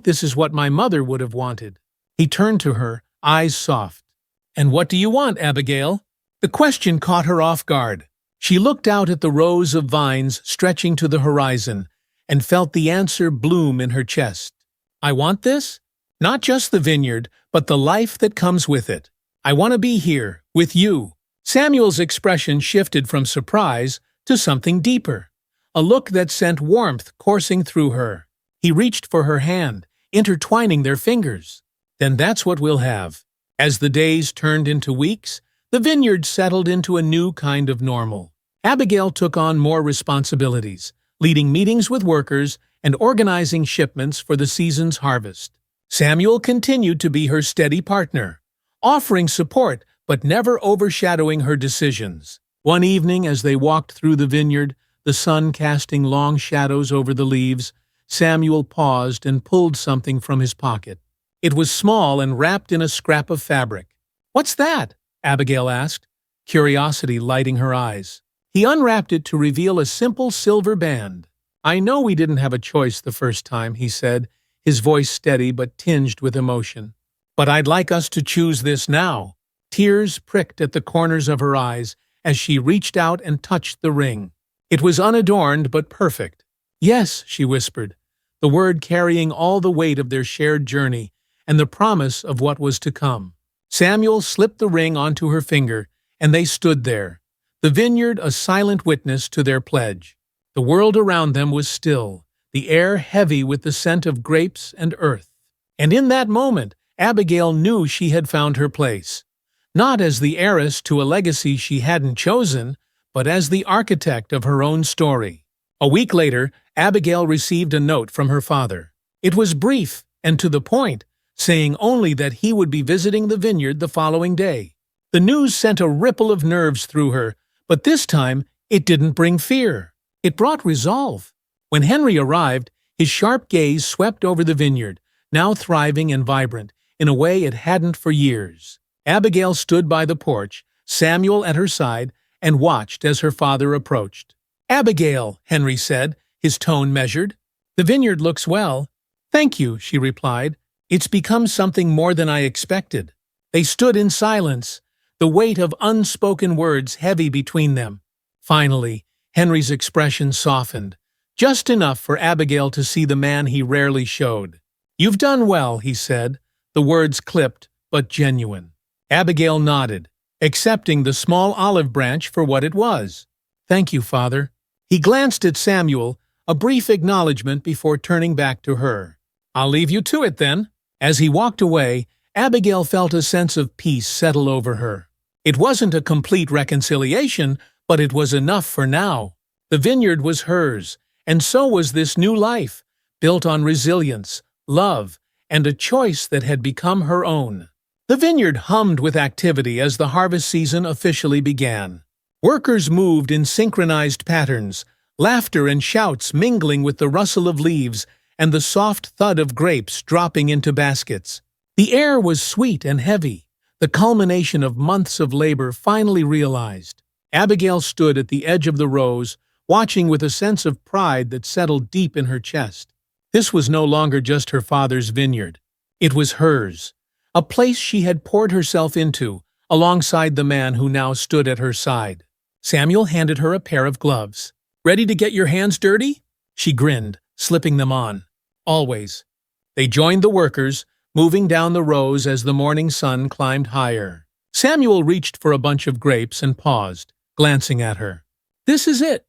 this is what my mother would have wanted." He turned to her, eyes soft. "And what do you want, Abigail?" The question caught her off guard. She looked out at the rows of vines stretching to the horizon and felt the answer bloom in her chest. "I want this? Not just the vineyard, but the life that comes with it. I want to be here, with you." Samuel's expression shifted from surprise to something deeper, a look that sent warmth coursing through her. He reached for her hand, intertwining their fingers. "Then that's what we'll have." As the days turned into weeks, the vineyard settled into a new kind of normal. Abigail took on more responsibilities, leading meetings with workers and organizing shipments for the season's harvest. Samuel continued to be her steady partner, offering support but never overshadowing her decisions. One evening, as they walked through the vineyard, the sun casting long shadows over the leaves, Samuel paused and pulled something from his pocket. It was small and wrapped in a scrap of fabric. "What's that?" Abigail asked, curiosity lighting her eyes. He unwrapped it to reveal a simple silver band. "I know we didn't have a choice the first time," he said, his voice steady but tinged with emotion. "But I'd like us to choose this now." Tears pricked at the corners of her eyes, as she reached out and touched the ring. It was unadorned but perfect. "Yes," she whispered, the word carrying all the weight of their shared journey and the promise of what was to come. Samuel slipped the ring onto her finger, and they stood there, the vineyard a silent witness to their pledge. The world around them was still, the air heavy with the scent of grapes and earth. And in that moment, Abigail knew she had found her place. Not as the heiress to a legacy she hadn't chosen, but as the architect of her own story. A week later, Abigail received a note from her father. It was brief and to the point, saying only that he would be visiting the vineyard the following day. The news sent a ripple of nerves through her, but this time it didn't bring fear. It brought resolve. When Henry arrived, his sharp gaze swept over the vineyard, now thriving and vibrant, in a way it hadn't for years. Abigail stood by the porch, Samuel at her side, and watched as her father approached. "Abigail," Henry said, his tone measured. "The vineyard looks well." "Thank you," she replied. "It's become something more than I expected." They stood in silence, the weight of unspoken words heavy between them. Finally, Henry's expression softened, just enough for Abigail to see the man he rarely showed. "You've done well," he said, the words clipped but genuine. Abigail nodded, accepting the small olive branch for what it was. "Thank you, Father." He glanced at Samuel, a brief acknowledgement before turning back to her. "I'll leave you to it, then." As he walked away, Abigail felt a sense of peace settle over her. It wasn't a complete reconciliation, but it was enough for now. The vineyard was hers, and so was this new life, built on resilience, love, and a choice that had become her own. The vineyard hummed with activity as the harvest season officially began. Workers moved in synchronized patterns, laughter and shouts mingling with the rustle of leaves and the soft thud of grapes dropping into baskets. The air was sweet and heavy, the culmination of months of labor finally realized. Abigail stood at the edge of the rows, watching with a sense of pride that settled deep in her chest. This was no longer just her father's vineyard. It was hers, a place she had poured herself into, alongside the man who now stood at her side. Samuel handed her a pair of gloves. "Ready to get your hands dirty?" She grinned, slipping them on. "Always." They joined the workers, moving down the rows as the morning sun climbed higher. Samuel reached for a bunch of grapes and paused, glancing at her. "This is it.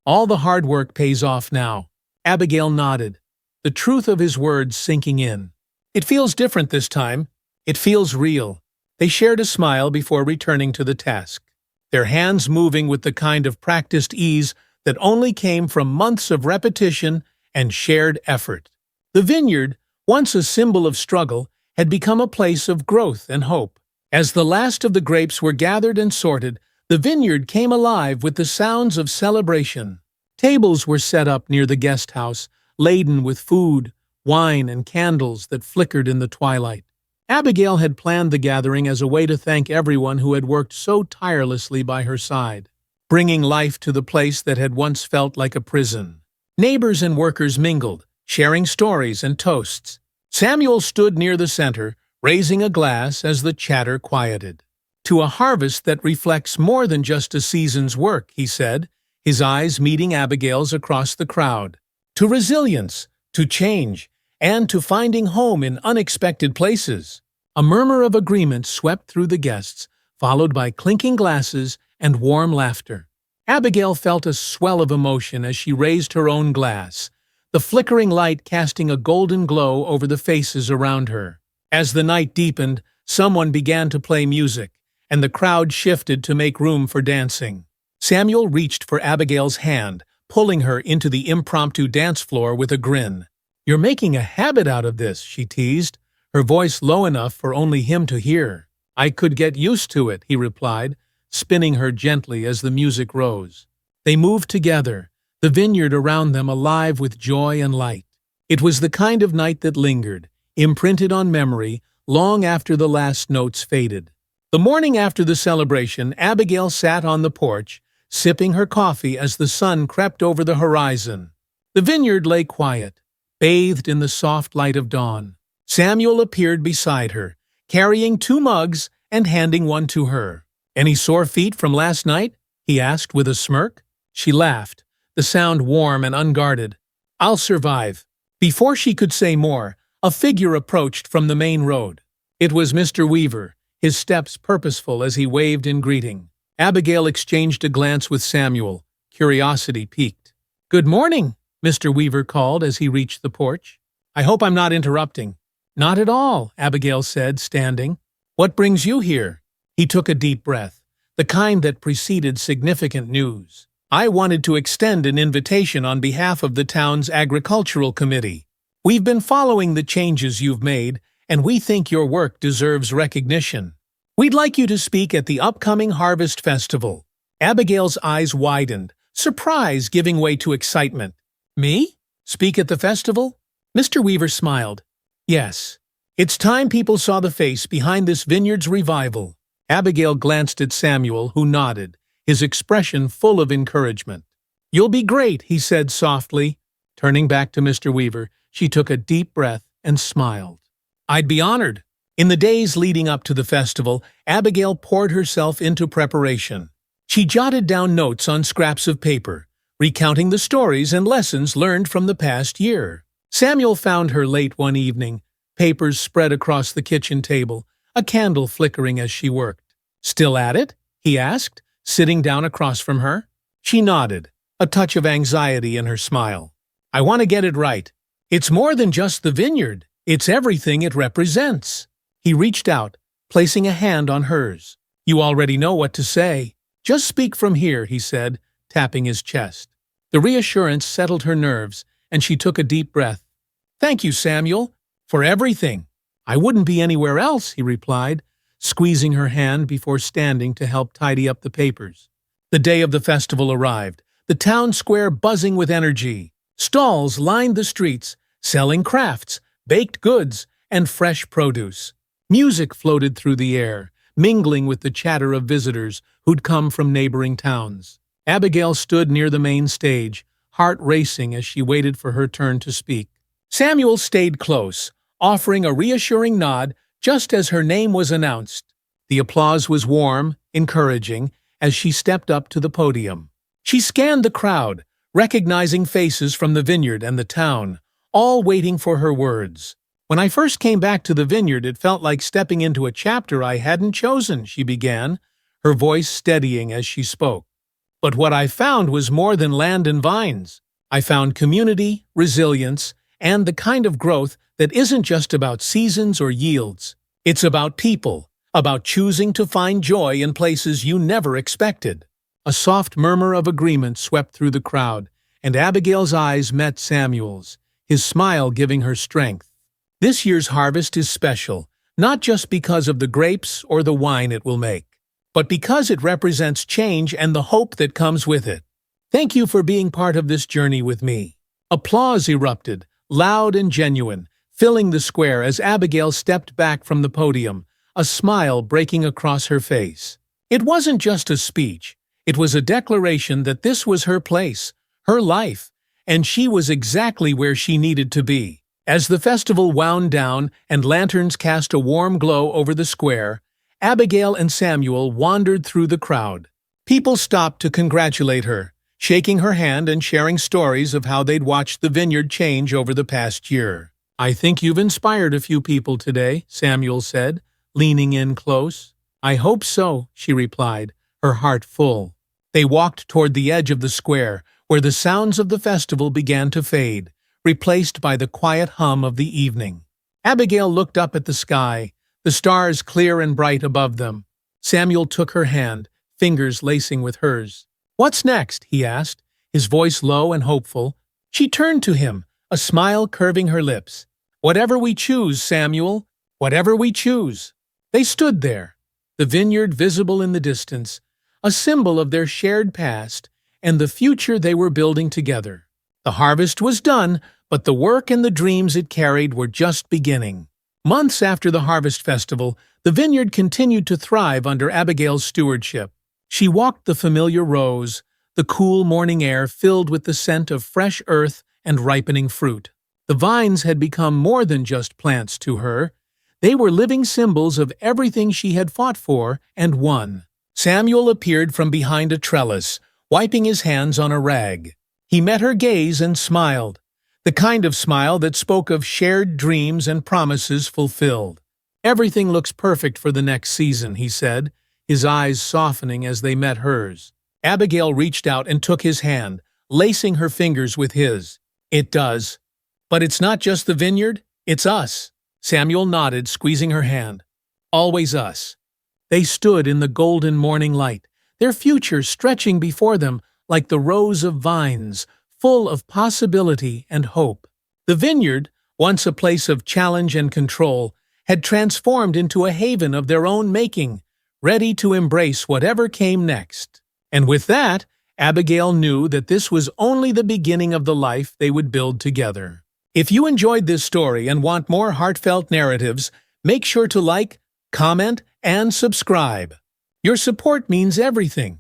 All the hard work pays off now." Abigail nodded, the truth of his words sinking in. "It feels different this time. It feels real." They shared a smile before returning to the task, their hands moving with the kind of practiced ease that only came from months of repetition and shared effort. The vineyard, once a symbol of struggle, had become a place of growth and hope. As the last of the grapes were gathered and sorted, the vineyard came alive with the sounds of celebration. Tables were set up near the guest house, laden with food, wine, and candles that flickered in the twilight. Abigail had planned the gathering as a way to thank everyone who had worked so tirelessly by her side, bringing life to the place that had once felt like a prison. Neighbors and workers mingled, sharing stories and toasts. Samuel stood near the center, raising a glass as the chatter quieted. "To a harvest that reflects more than just a season's work," he said, his eyes meeting Abigail's across the crowd. "To resilience, to change, and to finding home in unexpected places." A murmur of agreement swept through the guests, followed by clinking glasses and warm laughter. Abigail felt a swell of emotion as she raised her own glass, the flickering light casting a golden glow over the faces around her. As the night deepened, someone began to play music, and the crowd shifted to make room for dancing. Samuel reached for Abigail's hand, pulling her into the impromptu dance floor with a grin. "You're making a habit out of this," she teased, her voice low enough for only him to hear. "I could get used to it," he replied, spinning her gently as the music rose. They moved together, the vineyard around them alive with joy and light. It was the kind of night that lingered, imprinted on memory, long after the last notes faded. The morning after the celebration, Abigail sat on the porch, sipping her coffee as the sun crept over the horizon. The vineyard lay quiet, bathed in the soft light of dawn. Samuel appeared beside her, carrying 2 mugs and handing one to her. "Any sore feet from last night?" he asked with a smirk. She laughed, the sound warm and unguarded. I'll survive. Before she could say more, a figure approached from the main road. It was Mr. Weaver, his steps purposeful as he waved in greeting. Abigail exchanged a glance with Samuel, curiosity piqued. Good morning, Mr. Weaver called as he reached the porch. I hope I'm not interrupting. Not at all, Abigail said, standing. What brings you here? He took a deep breath, the kind that preceded significant news. I wanted to extend an invitation on behalf of the town's agricultural committee. We've been following the changes you've made, and we think your work deserves recognition. We'd like you to speak at the upcoming Harvest Festival. Abigail's eyes widened, surprise giving way to excitement. Me? Speak at the festival? Mr. Weaver smiled. Yes. It's time people saw the face behind this vineyard's revival. Abigail glanced at Samuel, who nodded, his expression full of encouragement. You'll be great, he said softly. Turning back to Mr. Weaver, she took a deep breath and smiled. I'd be honored. In the days leading up to the festival, Abigail poured herself into preparation. She jotted down notes on scraps of paper, recounting the stories and lessons learned from the past year. Samuel found her late one evening, papers spread across the kitchen table, a candle flickering as she worked. Still at it? He asked, sitting down across from her. She nodded, a touch of anxiety in her smile. I want to get it right. It's more than just the vineyard. It's everything it represents. He reached out, placing a hand on hers. You already know what to say. Just speak from here, he said, tapping his chest. The reassurance settled her nerves, and she took a deep breath. Thank you, Samuel, for everything. I wouldn't be anywhere else, he replied, squeezing her hand before standing to help tidy up the papers. The day of the festival arrived, the town square buzzing with energy. Stalls lined the streets, selling crafts, baked goods, and fresh produce. Music floated through the air, mingling with the chatter of visitors who'd come from neighboring towns. Abigail stood near the main stage, heart racing as she waited for her turn to speak. Samuel stayed close, offering a reassuring nod just as her name was announced. The applause was warm, encouraging, as she stepped up to the podium. She scanned the crowd, recognizing faces from the vineyard and the town, all waiting for her words. When I first came back to the vineyard, it felt like stepping into a chapter I hadn't chosen, she began, her voice steadying as she spoke. But what I found was more than land and vines. I found community, resilience, and the kind of growth that isn't just about seasons or yields. It's about people, about choosing to find joy in places you never expected. A soft murmur of agreement swept through the crowd, and Abigail's eyes met Samuel's, his smile giving her strength. This year's harvest is special, not just because of the grapes or the wine it will make, but because it represents change and the hope that comes with it. Thank you for being part of this journey with me. Applause erupted, loud and genuine, filling the square as Abigail stepped back from the podium, a smile breaking across her face. It wasn't just a speech, it was a declaration that this was her place, her life, and she was exactly where she needed to be. As the festival wound down and lanterns cast a warm glow over the square, Abigail and Samuel wandered through the crowd. People stopped to congratulate her, shaking her hand and sharing stories of how they'd watched the vineyard change over the past year. I think you've inspired a few people today, Samuel said, leaning in close. I hope so, she replied, her heart full. They walked toward the edge of the square, where the sounds of the festival began to fade, replaced by the quiet hum of the evening. Abigail looked up at the sky, the stars clear and bright above them. Samuel took her hand, fingers lacing with hers. What's next? He asked, his voice low and hopeful. She turned to him, a smile curving her lips. Whatever we choose, Samuel, whatever we choose. They stood there, the vineyard visible in the distance, a symbol of their shared past and the future they were building together. The harvest was done, but the work and the dreams it carried were just beginning. Months after the Harvest Festival, the vineyard continued to thrive under Abigail's stewardship. She walked the familiar rows, the cool morning air filled with the scent of fresh earth and ripening fruit. The vines had become more than just plants to her. They were living symbols of everything she had fought for and won. Samuel appeared from behind a trellis, wiping his hands on a rag. He met her gaze and smiled, the kind of smile that spoke of shared dreams and promises fulfilled. "Everything looks perfect for the next season," he said, his eyes softening as they met hers. Abigail reached out and took his hand, lacing her fingers with his. "It does. But it's not just the vineyard, it's us." Samuel nodded, squeezing her hand. "Always us." They stood in the golden morning light, their future stretching before them like the rows of vines, full of possibility and hope. The vineyard, once a place of challenge and control, had transformed into a haven of their own making, ready to embrace whatever came next. And with that, Abigail knew that this was only the beginning of the life they would build together. If you enjoyed this story and want more heartfelt narratives, make sure to like, comment, and subscribe. Your support means everything.